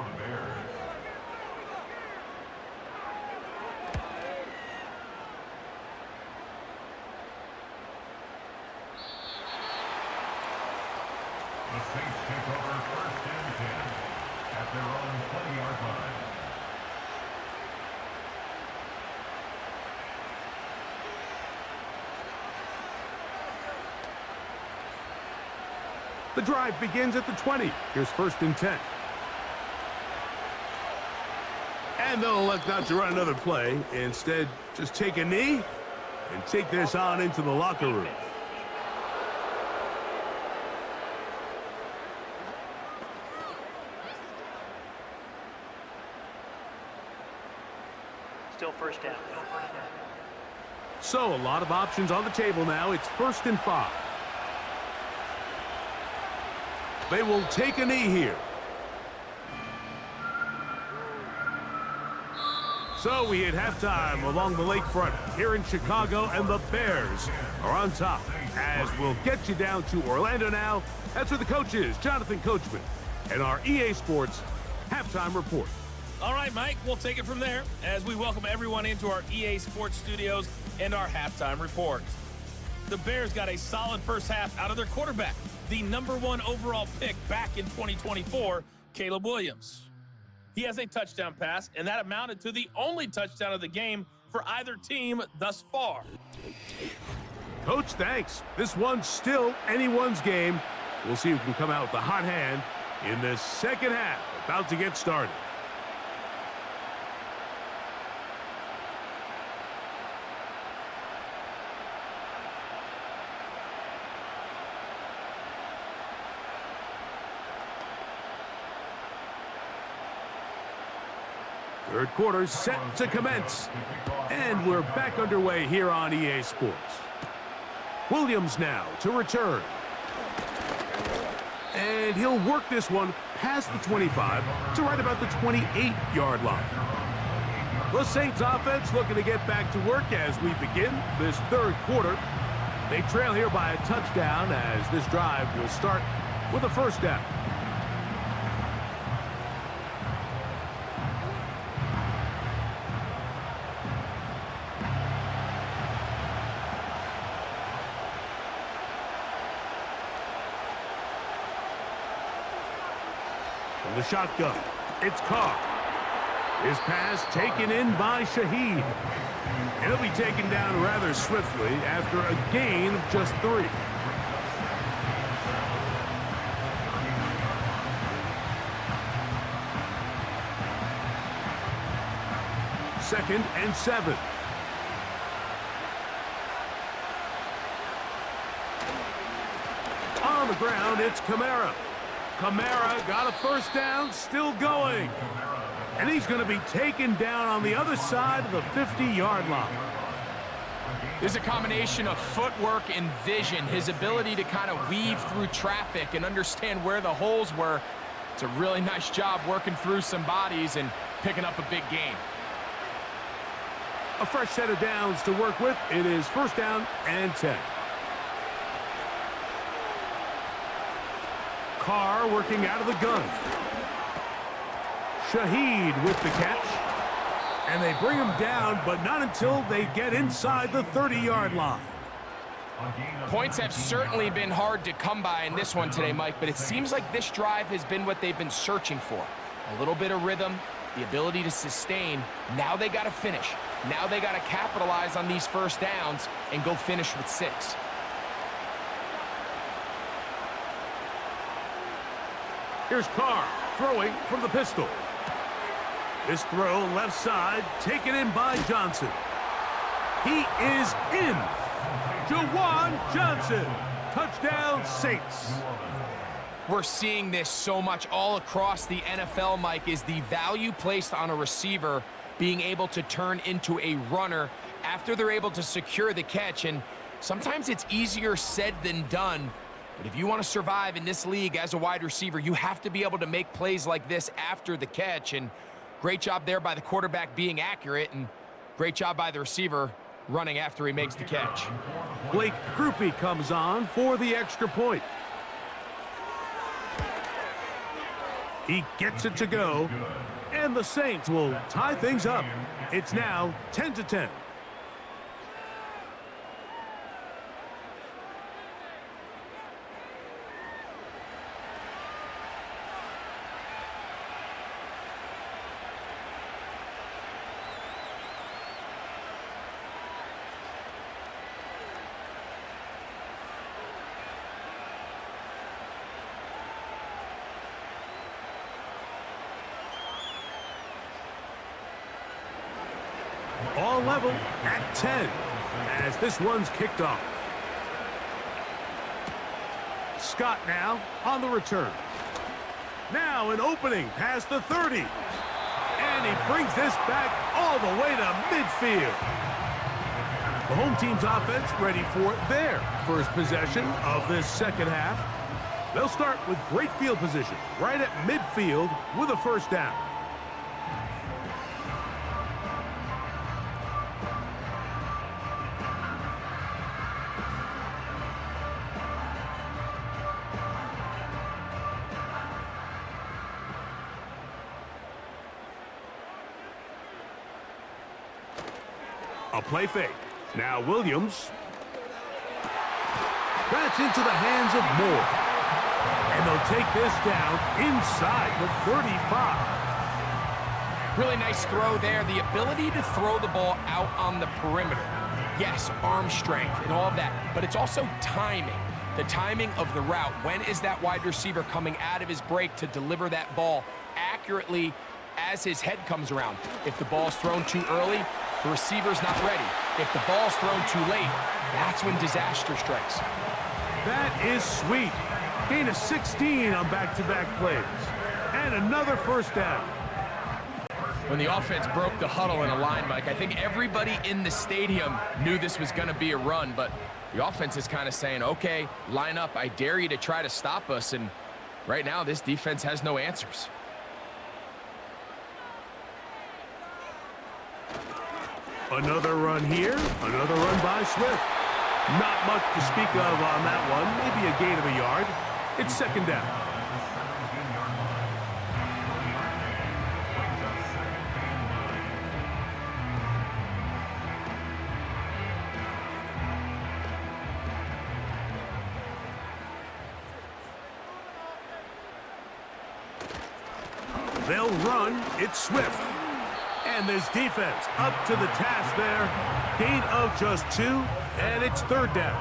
Saints take over first and 10 at their own 20-yard line. The drive begins at the 20. Here's first and 10. And they'll elect not to run another play. Instead, just take a knee and take this on into the locker room. Still first down. So a lot of options on the table now. It's first and 5. They will take a knee here. So we hit halftime along the lakefront here in Chicago, and the Bears are on top. As we'll get you down to Orlando now. That's where the coach is, Jonathan Coachman, and our EA Sports halftime report. All right, Mike, we'll take it from there as we welcome everyone into our EA Sports studios and our halftime report. The Bears got a solid first half out of their quarterback, the #1 overall pick back in 2024, Caleb Williams. He has a touchdown pass, and that amounted to the only touchdown of the game for either team thus far. Coach, thanks. This one's still anyone's game. We'll see who can come out with the hot hand in this second half, about to get started. Third quarter set to commence. And we're back underway here on EA Sports. Williams now to return. And he'll work this one past the 25 to right about the 28-yard line. The Saints offense looking to get back to work as we begin this third quarter. They trail here by a touchdown as this drive will start with a first down. The shotgun. It's Carr. His pass taken in by Shaheed. And he'll be taken down rather swiftly after a gain of just 3. Second and 7. On the ground, it's Kamara. Kamara got a first down, still going. And he's going to be taken down on the other side of the 50-yard line. There's a combination of footwork and vision, his ability to kind of weave through traffic and understand where the holes were. It's a really nice job working through some bodies and picking up a big gain. A fresh set of downs to work with. It is first down and 10. Carr working out of the gun. Shaheed with the catch. And they bring him down, but not until they get inside the 30-yard line. Points have certainly been hard to come by in this one today, Mike, but it seems like this drive has been what they've been searching for. A little bit of rhythm, the ability to sustain. Now they got to finish. Now they got to capitalize on these first downs and go finish with 6. Here's Carr throwing from the pistol. This throw left side taken in by Johnson. He is in. Jawan Johnson Touchdown, Saints. We're seeing this so much all across the NFL, Mike, is the value placed on a receiver being able to turn into a runner after they're able to secure the catch. And sometimes it's easier said than done. But if you want to survive in this league as a wide receiver, you have to be able to make plays like this after the catch. And great job there by the quarterback being accurate, and great job by the receiver running after he makes the catch. Blake Groupie comes on for the extra point. He gets it to go, and the Saints will tie things up. It's now 10-10. All level at 10 as this one's kicked off. Scott now on the return. Now an opening past the 30. And he brings this back all the way to midfield. The home team's offense ready for their first possession of this second half. They'll start with great field position right at midfield with a first down. A play fake. Now Williams. That's into the hands of Moore. And they'll take this down inside the 35. Really nice throw there. The ability to throw the ball out on the perimeter. Yes, arm strength and all of that, but it's also timing. The timing of the route. When is that wide receiver coming out of his break to deliver that ball accurately as his head comes around? If the ball's thrown too early, the receiver's not ready. If the ball's thrown too late, that's when disaster strikes. That is sweet. Gain of 16 on back-to-back plays. And another first down. When the offense broke the huddle in a line, Mike, I think everybody in the stadium knew this was going to be a run, but the offense is kind of saying, okay, line up. I dare you to try to stop us. And right now, this defense has no answers. Another run here, another run by Swift. Not much to speak of on that one, maybe a gain of a yard. It's second down. They'll run, it's Swift. And this defense up to the task there. Gain of just 2, and it's third down.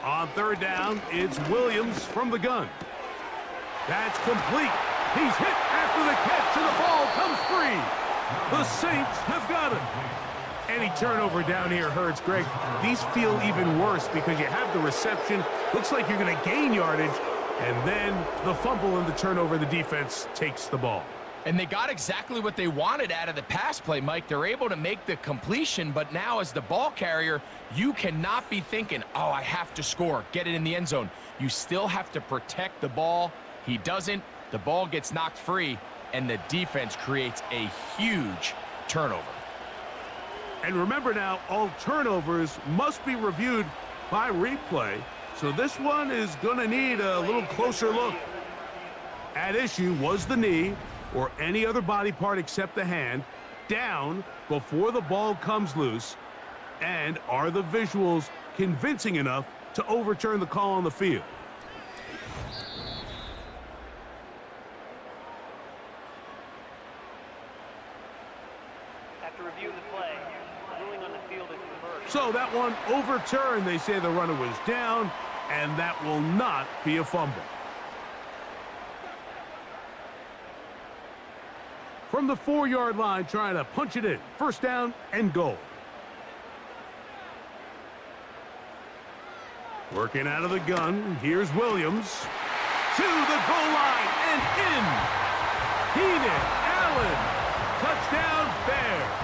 On third down, it's Williams from the gun. That's complete. He's hit after the catch, and the ball comes free. The Saints have got it. Any turnover down here hurts, Greg. These feel even worse because you have the reception. Looks like you're going to gain yardage, and then the fumble and the turnover, the defense takes the ball. And they got exactly what they wanted out of the pass play, Mike. They're able to make the completion, but now as the ball carrier, you cannot be thinking, oh, I have to score, get it in the end zone. You still have to protect the ball. He doesn't. The ball gets knocked free, and the defense creates a huge turnover. And remember now, all turnovers must be reviewed by replay, so this one is going to need a little closer look. At issue was the knee, or any other body part except the hand, down before the ball comes loose, and are the visuals convincing enough to overturn the call on the field? So So that one overturned. They say the runner was down, and that will not be a fumble. From the 4-yard line, trying to punch it in. First down and goal. Working out of the gun, here's Williams. To the goal line and in. Keenan Allen. Touchdown, Bears.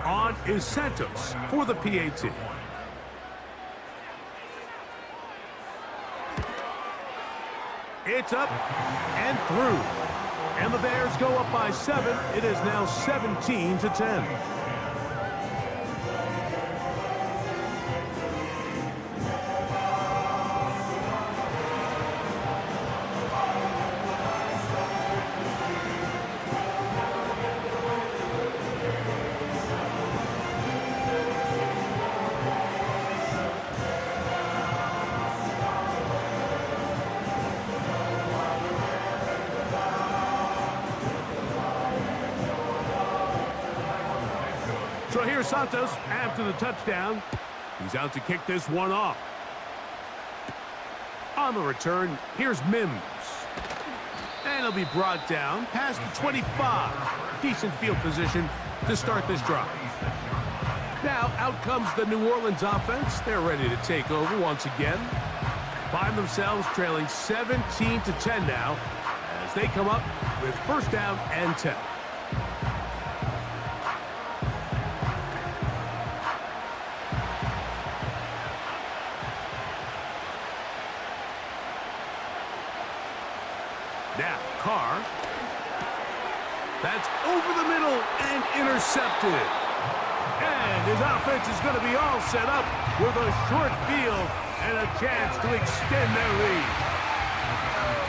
On is Santos for the PAT. It's up and through. And the Bears go up by 7. It is now 17-10. So here's Santos after the touchdown. He's out to kick this one off. On the return, here's Mims. And he'll be brought down past the 25. Decent field position to start this drive. Now out comes the New Orleans offense. They're ready to take over once again. Find themselves trailing 17-10 now as they come up with first down and 10. Now, Carr. That's over the middle and intercepted. And his offense is going to be all set up with a short field and a chance to extend their lead.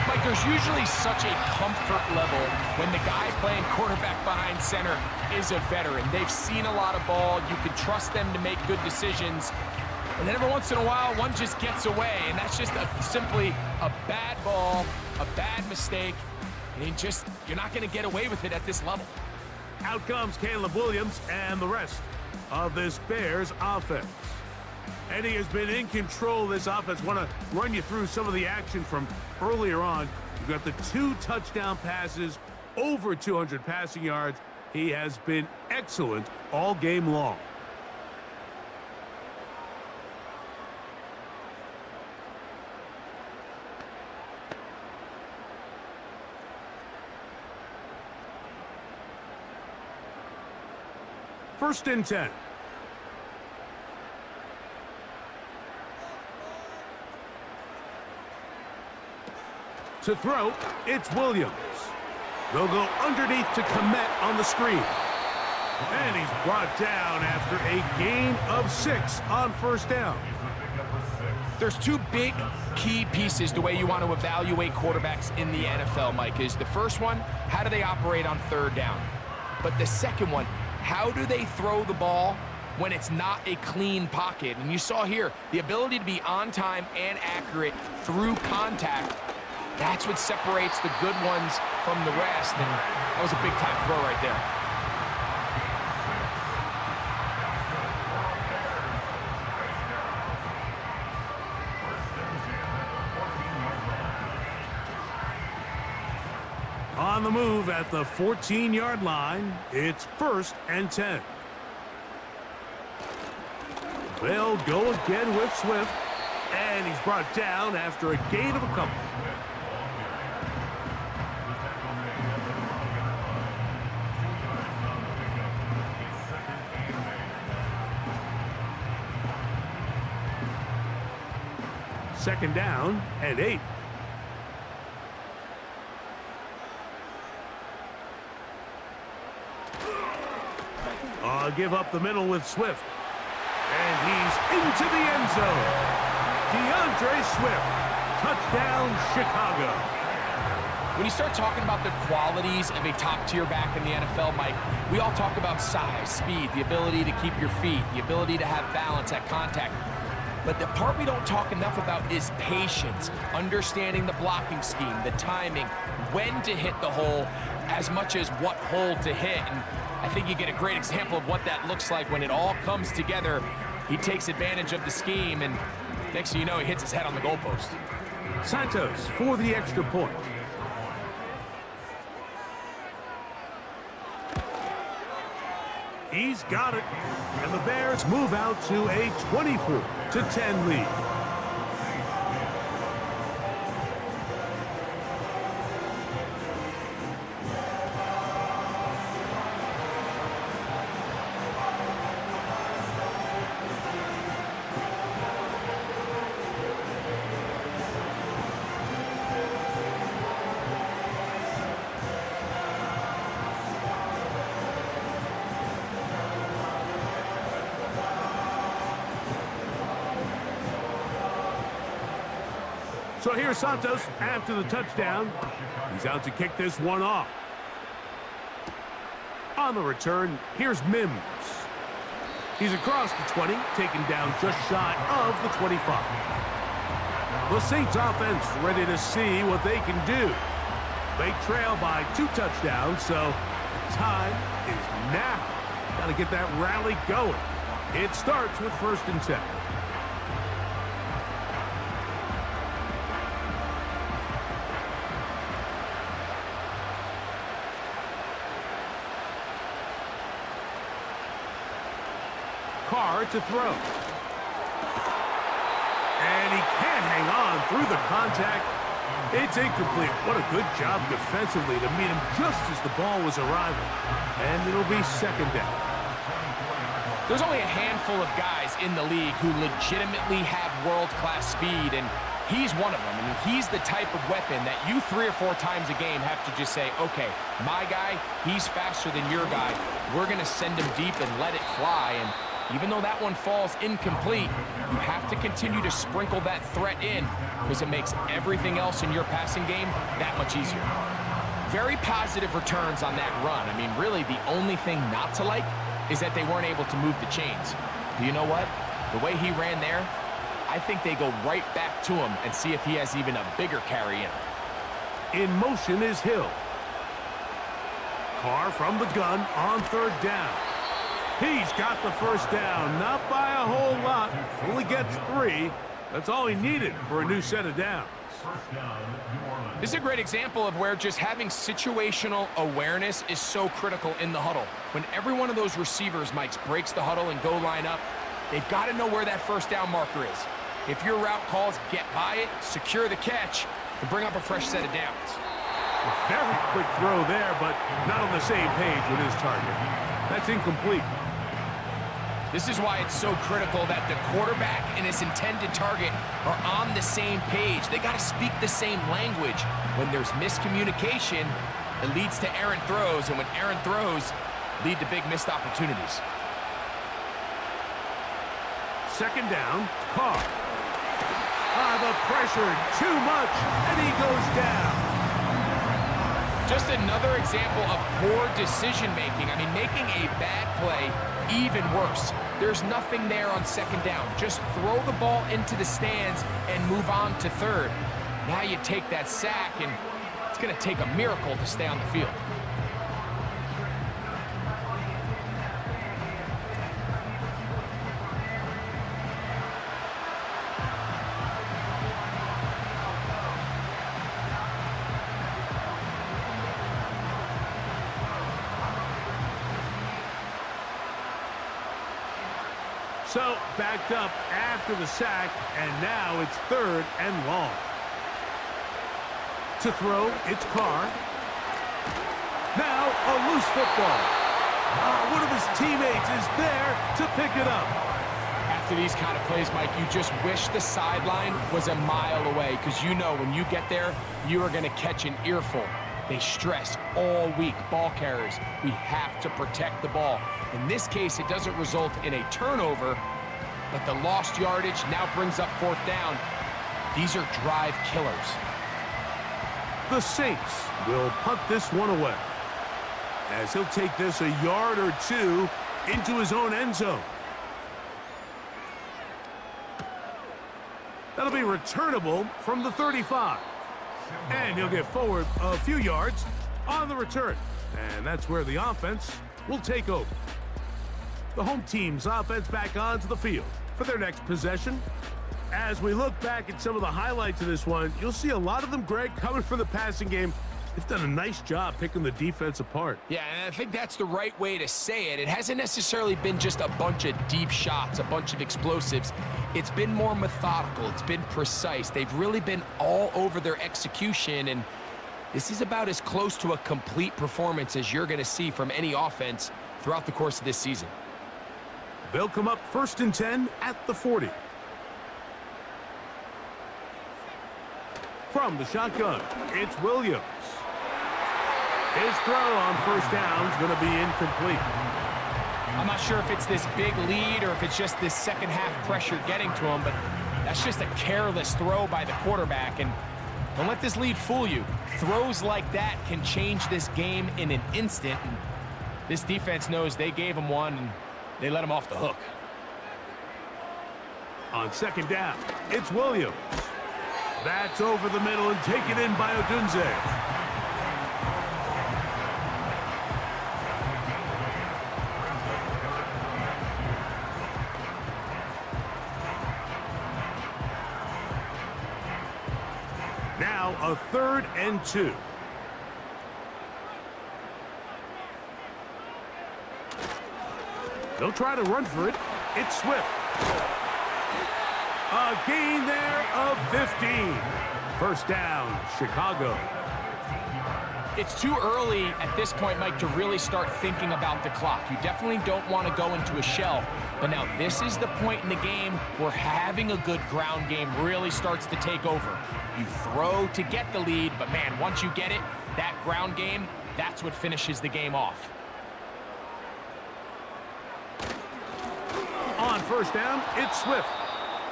Mike, there's usually such a comfort level when the guy playing quarterback behind center is a veteran. They've seen a lot of ball. You can trust them to make good decisions. And then every once in a while, one just gets away, and that's just simply a bad ball, a bad mistake, and you're not going to get away with it at this level. Out comes Caleb Williams and the rest of this Bears offense. And he has been in control of this offense. Want to run you through some of the action from earlier on. You've got the 2 touchdown passes, over 200 passing yards. He has been excellent all game long. First and 10. To throw, it's Williams. They'll go underneath to Komet on the screen. And he's brought down after a gain of 6 on first down. There's 2 big key pieces the way you want to evaluate quarterbacks in the NFL, Mike, is the first one, how do they operate on third down? But the second one, how do they throw the ball when it's not a clean pocket? And you saw here, the ability to be on time and accurate through contact, that's what separates the good ones from the rest. And that was a big-time throw right there. On the move at the 14-yard line, it's first and 10. They'll go again with Swift, and he's brought down after a gain of a couple. Second down and 8. Give up the middle with Swift. And he's into the end zone. DeAndre Swift. Touchdown, Chicago. When you start talking about the qualities of a top-tier back in the NFL, Mike, we all talk about size, speed, the ability to keep your feet, the ability to have balance at contact. But the part we don't talk enough about is patience, understanding the blocking scheme, the timing, when to hit the hole, as much as what hole to hit. And I think you get a great example of what that looks like when it all comes together. He takes advantage of the scheme, and next thing you know, he hits his head on the goalpost. Santos for the extra point. He's got it. And the Bears move out to a 24-10 lead. So here's Santos after the touchdown. He's out to kick this one off. On the return, here's Mims. He's across the 20, taken down just shy of the 25. The Saints offense ready to see what they can do. They trail by 2 touchdowns, so time is now. Got to get that rally going. It starts with 1st and 10. Carr to throw. And he can't hang on through the contact. It's incomplete. What a good job defensively to meet him just as the ball was arriving. And it'll be 2nd down. There's only a handful of guys in the league who legitimately have world-class speed, and he's one of them. I mean, he's the type of weapon that you 3 or 4 times a game have to just say, okay, my guy, he's faster than your guy. We're going to send him deep and let it fly. And even though that one falls incomplete, you have to continue to sprinkle that threat in because it makes everything else in your passing game that much easier. Very positive returns on that run. I mean, really, the only thing not to like is that they weren't able to move the chains. Do you know what? The way he ran there, I think they go right back to him and see if he has even a bigger carry in. In motion is Hill. Carr from the gun on 3rd down. He's got the 1st down, not by a whole lot. Only gets 3. That's all he needed for a new set of downs. This is a great example of where just having situational awareness is so critical in the huddle. When every one of those receivers, Mike, breaks the huddle and go line up, they've got to know where that 1st down marker is. If your route calls, get by it, secure the catch, and bring up a fresh set of downs. A very quick throw there, but not on the same page with his target. That's incomplete. This is why it's so critical that the quarterback and his intended target are on the same page. They got to speak the same language. When there's miscommunication, it leads to errant throws, and when errant throws lead to big missed opportunities. 2nd down, Carr. The pressure, too much, and he goes down. Just another example of poor decision-making. I mean, making a bad play even worse. There's nothing there on 2nd down. Just throw the ball into the stands and move on to 3rd. Now you take that sack, and it's going to take a miracle to stay on the field. So, backed up after the sack, and now it's 3rd and long. To throw, it's Carr. Now, a loose football. One of his teammates is there to pick it up. After these kind of plays, Mike, you just wish the sideline was a mile away, because you know when you get there, you are going to catch an earful. They stress all week, ball carriers. We have to protect the ball. In this case, it doesn't result in a turnover, but the lost yardage now brings up 4th down. These are drive killers. The Saints will punt this one away, as he'll take this a yard or two into his own end zone. That'll be returnable from the 35. And he'll get forward a few yards on the return. And that's where the offense will take over. The home team's offense back onto the field for their next possession. As we look back at some of the highlights of this one, you'll see a lot of them, Greg, coming from the passing game. They've done a nice job picking the defense apart. Yeah, and I think that's the right way to say it. It hasn't necessarily been just a bunch of deep shots, a bunch of explosives. It's been more methodical. It's been precise. They've really been all over their execution, and this is about as close to a complete performance as you're going to see from any offense throughout the course of this season. They'll come up 1st and 10 at the 40. From the shotgun, it's Williams. His throw on 1st down is going to be incomplete. I'm not sure if it's this big lead or if it's just this second half pressure getting to him, but that's just a careless throw by the quarterback. And don't let this lead fool you. Throws like that can change this game in an instant. And this defense knows they gave him one, and they let him off the hook. On 2nd down, it's Williams. That's over the middle and taken in by Odunze. Now a 3rd and 2. They'll try to run for it. It's Swift. A gain there of 15. 1st down, Chicago. It's too early at this point, Mike, to really start thinking about the clock. You definitely don't want to go into a shell. But now this is the point in the game where having a good ground game really starts to take over. You throw to get the lead, but man, once you get it, that ground game, that's what finishes the game off. On 1st down, it's Swift.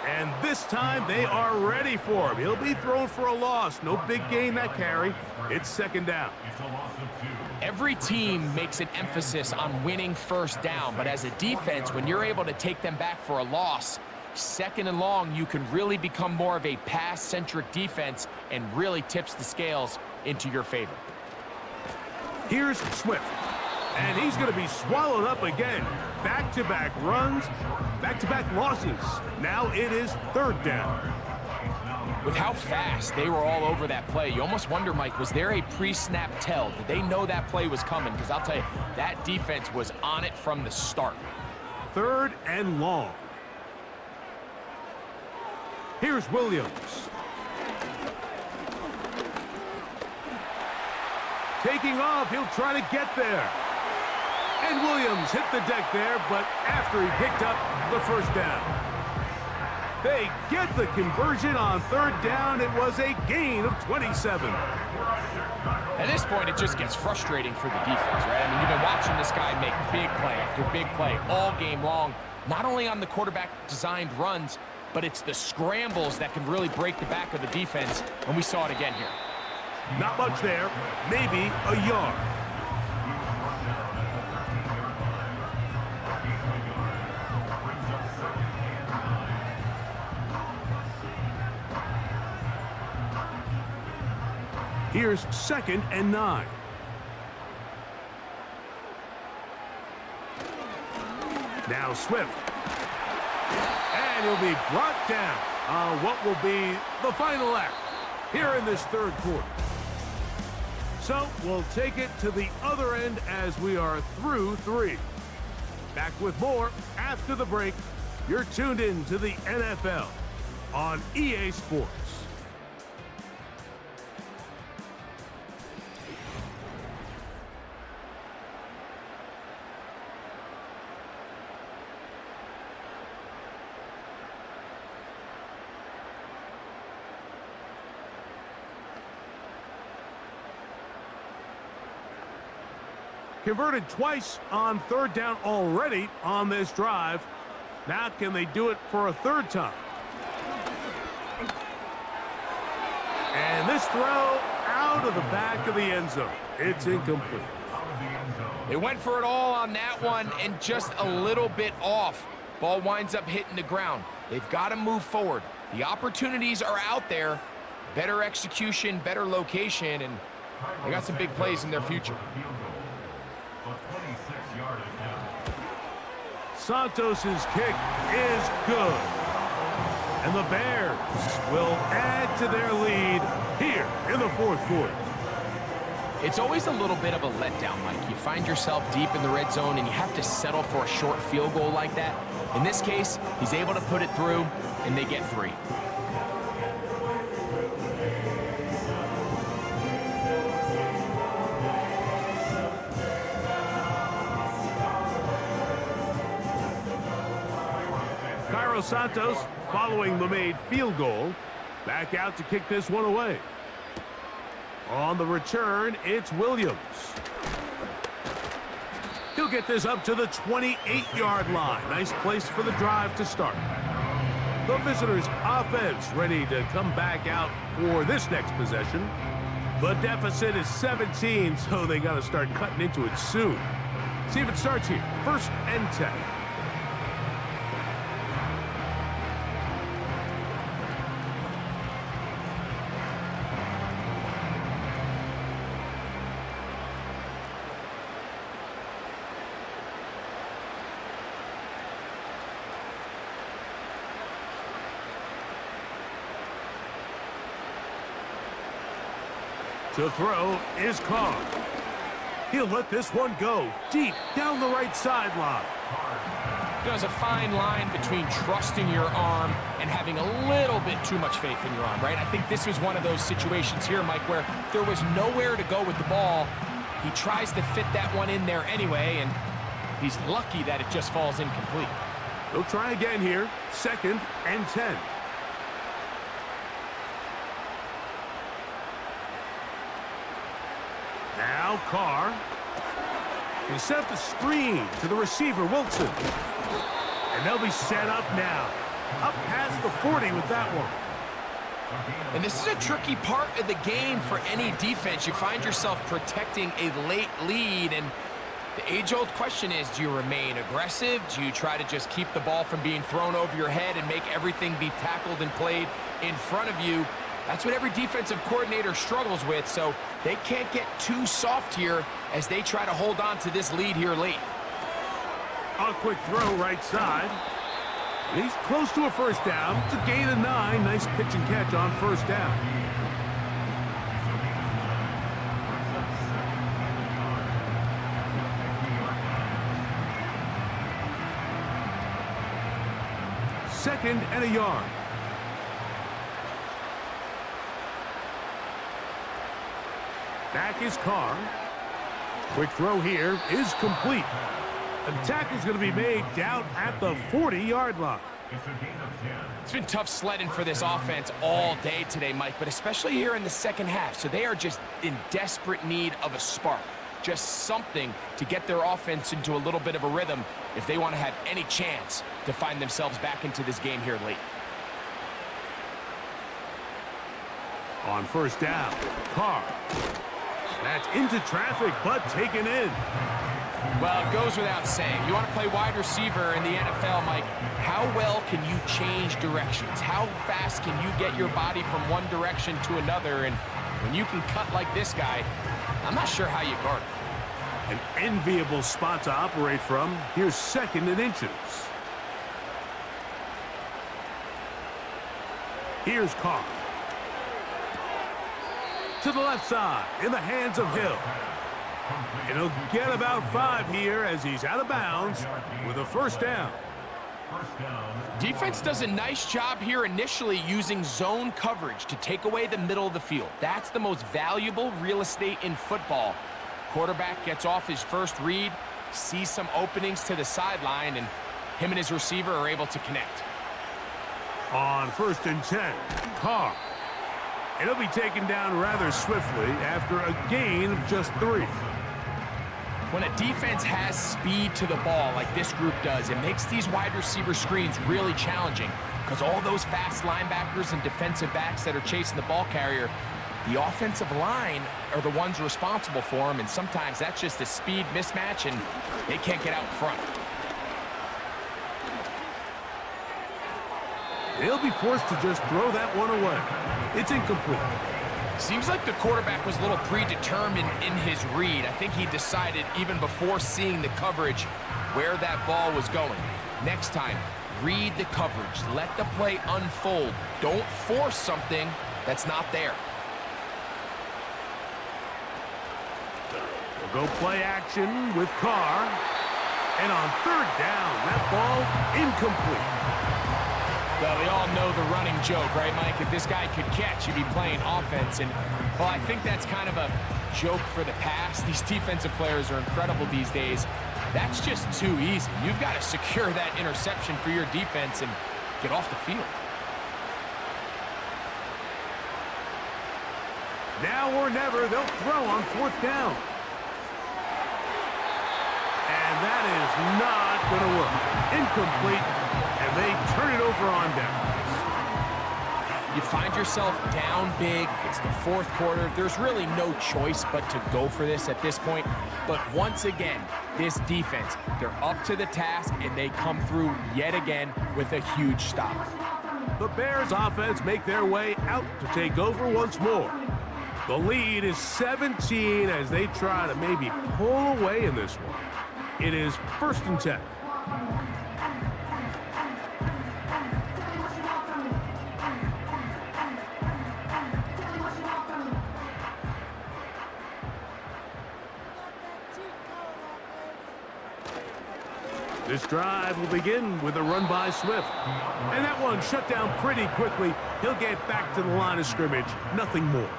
And this time they are ready for him. He'll be thrown for a loss. No big gain that carry. It's 2nd down. Every team makes an emphasis on winning 1st down, but as a defense, when you're able to take them back for a loss, 2nd and long, you can really become more of a pass-centric defense and really tips the scales into your favor. Here's Swift. And he's going to be swallowed up again. Back-to-back runs, back-to-back losses. Now it is 3rd down. With how fast they were all over that play, you almost wonder, Mike, was there a pre-snap tell? Did they know that play was coming? Because I'll tell you, that defense was on it from the start. 3rd and long. Here's Williams. Taking off, he'll try to get there. And Williams hit the deck there, but after he picked up the 1st down. They get the conversion on 3rd down. It was a gain of 27. At this point, it just gets frustrating for the defense, right? I mean, you've been watching this guy make big play after big play all game long, not only on the quarterback-designed runs, but it's the scrambles that can really break the back of the defense, and we saw it again here. Not much there, maybe a yard. Here's 2nd and 9. Now Swift. And he'll be brought down on what will be the final act here in this 3rd quarter. So we'll take it to the other end as we are through 3. Back with more after the break. You're tuned in to the NFL on EA Sports. Converted twice on 3rd down already on this drive. Now can they do it for a third time? And this throw out of the back of the end zone. It's incomplete. They went for it all on that one and just a little bit off. Ball winds up hitting the ground. They've got to move forward. The opportunities are out there. Better execution, better location, and they got some big plays in their future. Santos's kick is good. And the Bears will add to their lead here in the fourth quarter. It's always a little bit of a letdown, Mike. You find yourself deep in the red zone and you have to settle for a short field goal like that. In this case, he's able to put it through, and they get 3. Santos, following the made field goal, back out to kick this one away. On the return, it's Williams. He'll get this up to the 28-yard line. Nice place for the drive to start. The visitors' offense ready to come back out for this next possession. The deficit is 17, so they got to start cutting into it soon. See if it starts here. 1st and 10. To throw is Carr. He'll let this one go deep down the right sideline. There's a fine line between trusting your arm and having a little bit too much faith in your arm, right? I think this was one of those situations here, Mike, where there was nowhere to go with the ball. He tries to fit that one in there anyway, and he's lucky that it just falls incomplete. They'll try again here. 2nd and 10. Now Carr. He sent the screen to the receiver, Wilson. And they'll be set up now. Up past the 40 with that one. And this is a tricky part of the game for any defense. You find yourself protecting a late lead, and the age-old question is, do you remain aggressive? Do you try to just keep the ball from being thrown over your head and make everything be tackled and played in front of you? That's what every defensive coordinator struggles with, so they can't get too soft here as they try to hold on to this lead here late. A quick throw right side. He's close to a first down. It's a gain of 9. Nice pitch and catch on first down. Second and a yard. Back is Carr. Quick throw here is complete. The tackle's going to be made down at the 40-yard line. It's been tough sledding for this offense all day today, Mike, but especially here in the second half. So they are just in desperate need of a spark. Just something to get their offense into a little bit of a rhythm if they want to have any chance to find themselves back into this game here late. On first down, Carr. That's into traffic, but taken in. Well, it goes without saying. You want to play wide receiver in the NFL, Mike, how well can you change directions? How fast can you get your body from one direction to another? And when you can cut like this guy, I'm not sure how you guard it. An enviable spot to operate from. Here's 2nd and inches. Here's Carr. To the left side, in the hands of Hill. And he'll get about 5 here as he's out of bounds with a first down. Defense does a nice job here initially using zone coverage to take away the middle of the field. That's the most valuable real estate in football. Quarterback gets off his first read, sees some openings to the sideline, and him and his receiver are able to connect. On 1st and 10, Carr. And he'll be taken down rather swiftly after a gain of just 3. When a defense has speed to the ball like this group does, it makes these wide receiver screens really challenging because all those fast linebackers and defensive backs that are chasing the ball carrier, the offensive line are the ones responsible for them, and sometimes that's just a speed mismatch, and they can't get out in front. They'll be forced to just throw that one away. It's incomplete. Seems like the quarterback was a little predetermined in his read. I think he decided even before seeing the coverage where that ball was going. Next time, read the coverage. Let the play unfold. Don't force something that's not there. They'll go play action with Carr. And on third down, that ball incomplete. Well, we all know the running joke, right, Mike? If this guy could catch, he'd be playing offense. And, well, I think that's kind of a joke for the past. These defensive players are incredible these days. That's just too easy. You've got to secure that interception for your defense and get off the field. Now or never, they'll throw on fourth down. And that is not going to work. Incomplete. And they turn it over on downs. You find yourself down big. It's the fourth quarter. There's really no choice but to go for this at this point. But once again, this defense, they're up to the task, and they come through yet again with a huge stop. The Bears offense make their way out to take over once more. The lead is 17 as they try to maybe pull away in this one. It is 1st and 10. This drive will begin with a run by Swift. And that one shut down pretty quickly. He'll get back to the line of scrimmage. Nothing more.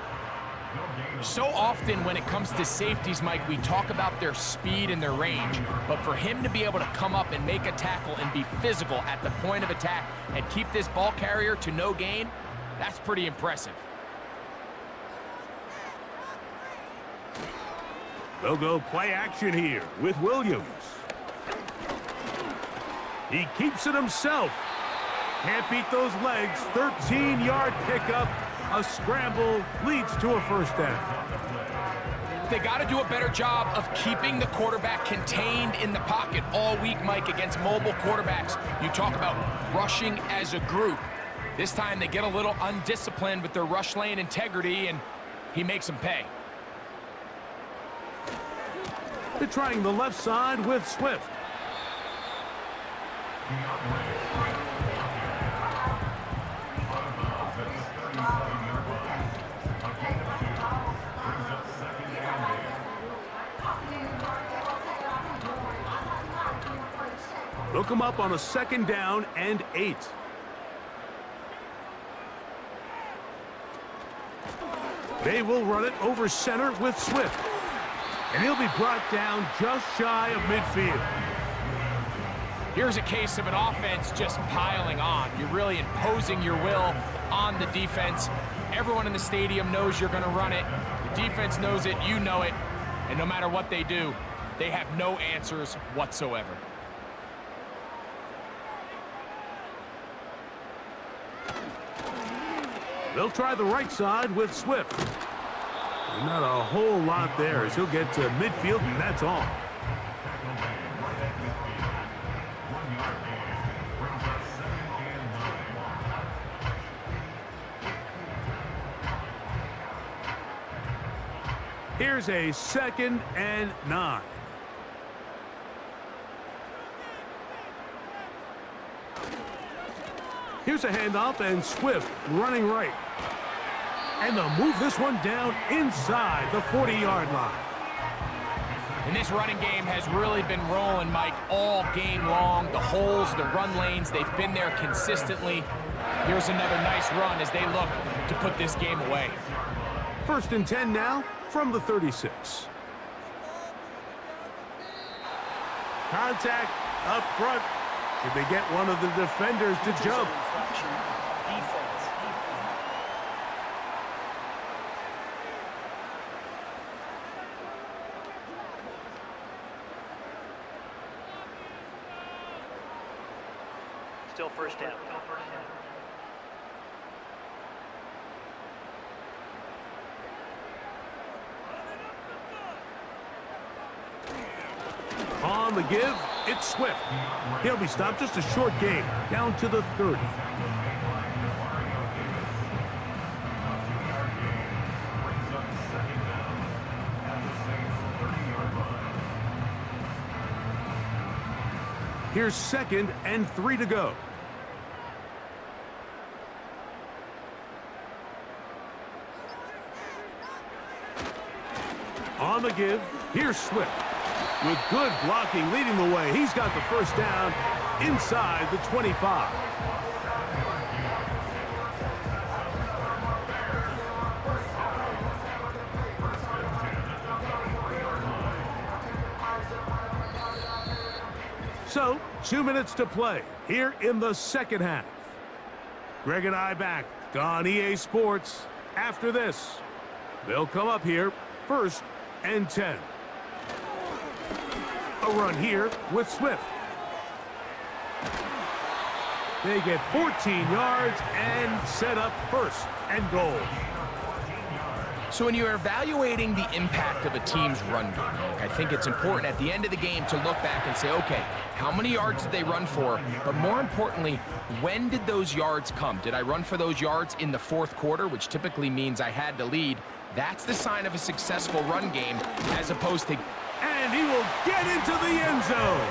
So often when it comes to safeties, Mike, we talk about their speed and their range. But for him to be able to come up and make a tackle and be physical at the point of attack and keep this ball carrier to no gain, that's pretty impressive. They'll go play action here with Williams. He keeps it himself. Can't beat those legs. 13-yard pickup. A scramble leads to a first down. They got to do a better job of keeping the quarterback contained in the pocket all week, Mike, against mobile quarterbacks. You talk about rushing as a group. This time they get a little undisciplined with their rush lane integrity, and he makes them pay. They're trying the left side with Swift. They'll come up on a 2nd down and 8. They will run it over center with Swift. And he'll be brought down just shy of midfield. Here's a case of an offense just piling on. You're really imposing your will on the defense. Everyone in the stadium knows you're going to run it. The defense knows it, you know it. And no matter what they do, they have no answers whatsoever. They'll try the right side with Swift. There's not a whole lot there as he'll get to midfield, and that's all. Here's a 2nd and 9. Here's a handoff, and Swift running right. And they'll move this one down inside the 40-yard line. And this running game has really been rolling, Mike, all game long. The holes, the run lanes, they've been there consistently. Here's another nice run as they look to put this game away. 1st and 10 now from the 36. Contact up front. Did they get one of the defenders to jump? still first down. On the give, it's Swift. He'll be stopped, just a short gain, down to the 30. Here's 2nd and 3 to go. On the give, here's Swift. With good blocking leading the way, he's got the first down inside the 25. So, 2 minutes to play here in the second half. Greg and I back on EA Sports. After this, they'll come up here, 1st and 10. A run here with Swift. They get 14 yards and set up 1st and goal. So when you're evaluating the impact of a team's run game, I think it's important at the end of the game to look back and say, okay, how many yards did they run for? But more importantly, when did those yards come? Did I run for those yards in the 4th quarter, which typically means I had to lead? That's the sign of a successful run game, as opposed to... And he will get into the end zone.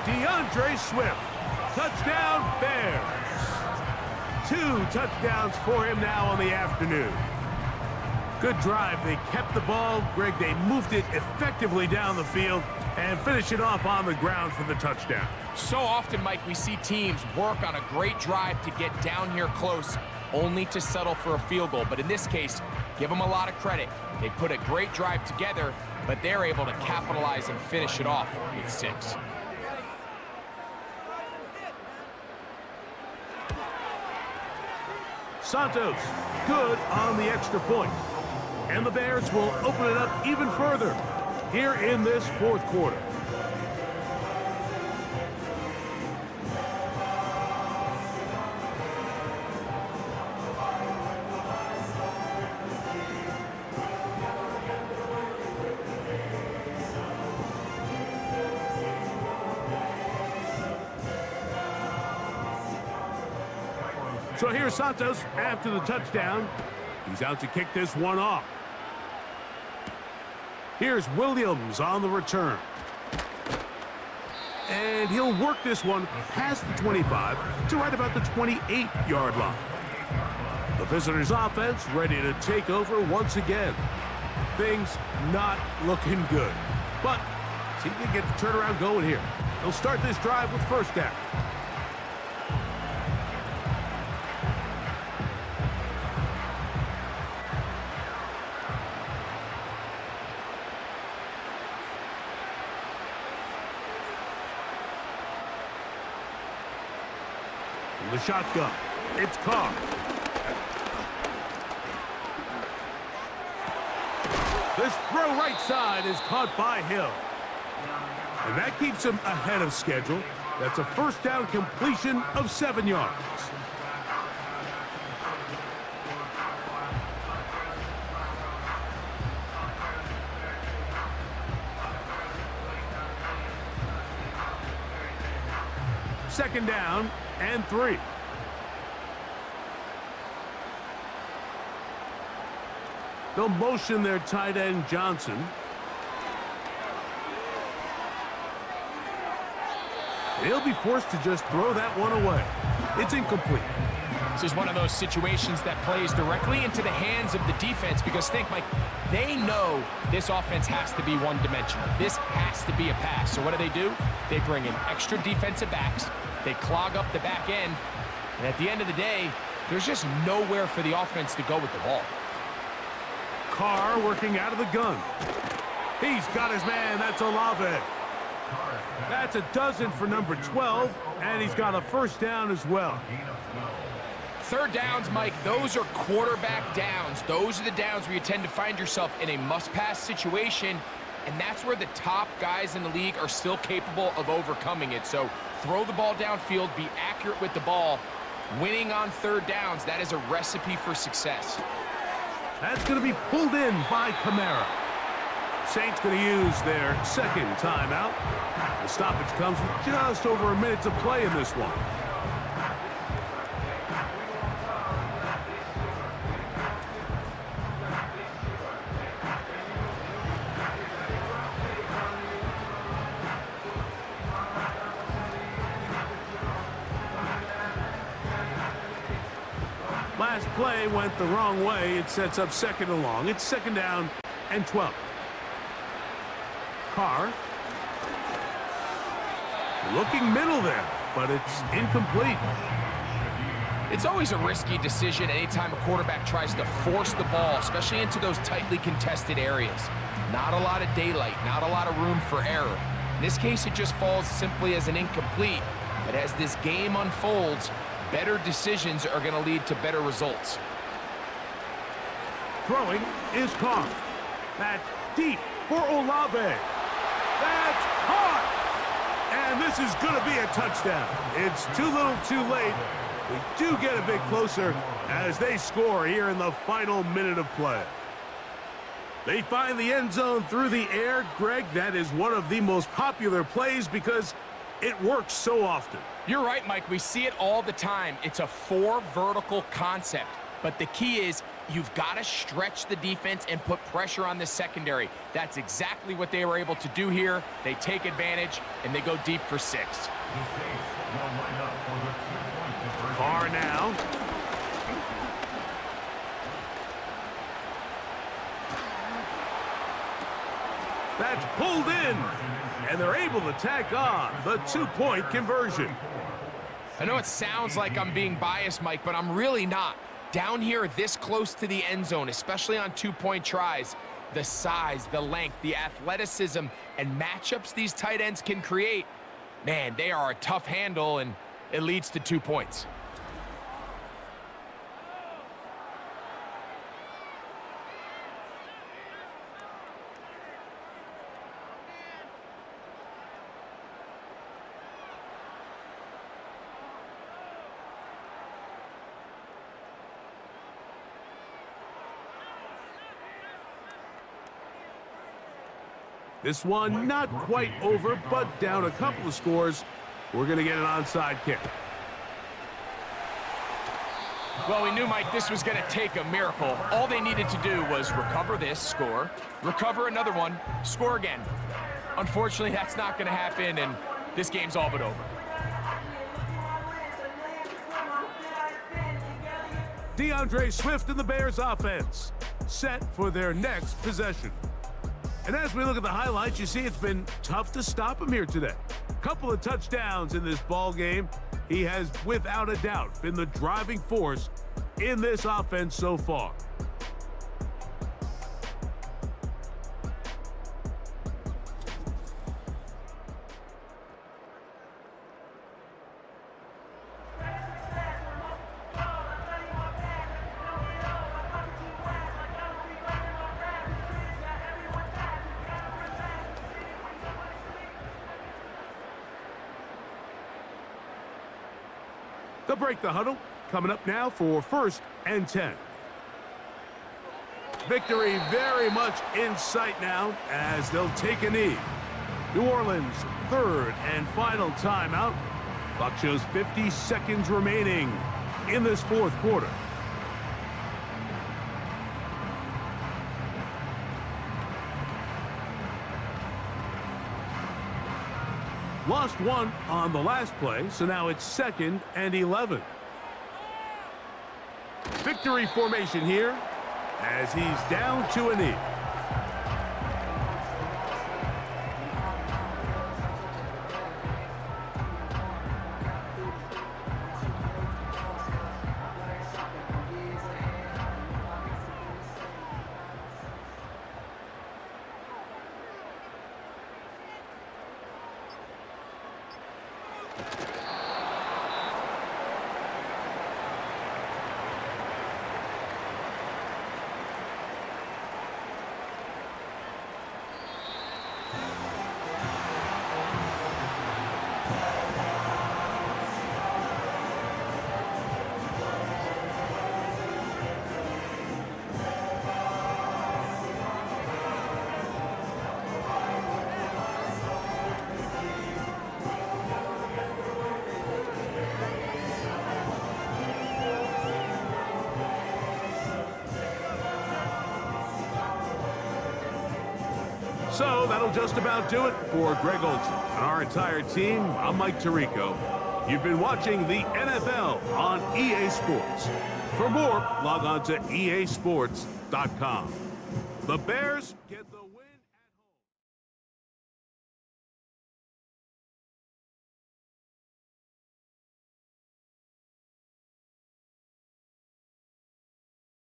DeAndre Swift. Touchdown, Bears. 2 touchdowns for him now on the afternoon. Good drive. They kept the ball. Greg, they moved it effectively down the field and finish it off on the ground for the touchdown. So often, Mike, we see teams work on a great drive to get down here close, only to settle for a field goal. But in this case, give them a lot of credit. They put a great drive together, but they're able to capitalize and finish it off with 6. Santos, good on the extra point. And the Bears will open it up even further here in this 4th quarter. So here's Santos after the touchdown. He's out to kick this one off. Here's Williams on the return. And he'll work this one past the 25 to right about the 28-yard line. The visitors' offense ready to take over once again. Things not looking good. But see if he can get the turnaround going here. He'll start this drive with 1st down. The shotgun. It's Carr. This throw right side is caught by Hill. And that keeps him ahead of schedule. That's a 1st down completion of 7 yards. Second down and 3. They'll motion their tight end Johnson. He'll be forced to just throw that one away. It's incomplete. This is one of those situations that plays directly into the hands of the defense because think, Mike, they know this offense has to be one-dimensional. This has to be a pass. So what do? They bring in extra defensive backs. They clog up the back end. And at the end of the day, there's just nowhere for the offense to go with the ball. Carr working out of the gun. He's got his man. That's Olave. That's a dozen for number 12, and he's got a 1st down as well. 3rd downs, Mike, those are quarterback downs. Those are the downs where you tend to find yourself in a must-pass situation, and that's where the top guys in the league are still capable of overcoming it. So Throw the ball downfield, be accurate with the ball. Winning on third downs, that is a recipe for success. That's going to be pulled in by Kamara. Saints going to use their second timeout. The stoppage comes with just over a minute to play in this one. Last play went the wrong way. It sets up second and long. It's second down and 12. Carr. Looking middle there, but it's incomplete. It's always a risky decision anytime a quarterback tries to force the ball, especially into those tightly contested areas. Not a lot of daylight, not a lot of room for error. In this case, it just falls simply as an incomplete. But as this game unfolds, better decisions are going to lead to better results. Throwing is Carr. That's deep for Olave. That's caught. And this is going to be a touchdown. It's too little too late. We do get a bit closer as they score here in the final minute of play. They find the end zone through the air. Greg, that is one of the most popular plays because it works so often. You're right, Mike. We see it all the time. It's a 4 vertical concept. But the key is you've got to stretch the defense and put pressure on the secondary. That's exactly what they were able to do here. They take advantage, and they go deep for 6. Carr now. That's pulled in, and they're able to tack on the 2-point conversion. I know it sounds like I'm being biased, Mike, but I'm really not. Down here this close to the end zone, especially on 2-point tries, the size, the length, the athleticism, and matchups these tight ends can create, man, they are a tough handle, and it leads to 2 points. This one not quite over, but down a couple of scores. We're going to get an onside kick. Well, we knew, Mike, this was going to take a miracle. All they needed to do was recover this, score, recover another one, score again. Unfortunately, that's not going to happen, and this game's all but over. DeAndre Swift and the Bears offense set for their next possession. And as we look at the highlights, you see it's been tough to stop him here today. Couple of touchdowns in this ball game. He has, without a doubt, been the driving force in this offense so far. They'll break the huddle. Coming up now for 1st and 10. Victory very much in sight now as they'll take a knee. New Orleans' 3rd and final timeout. Clock shows 50 seconds remaining in this 4th quarter. Lost one on the last play, so now it's 2nd and 11. Victory formation here as he's down to a knee. So that'll just about do it for Greg Olson and our entire team. I'm Mike Tirico. You've been watching the NFL on EA Sports. For more, log on to easports.com. The Bears get the win.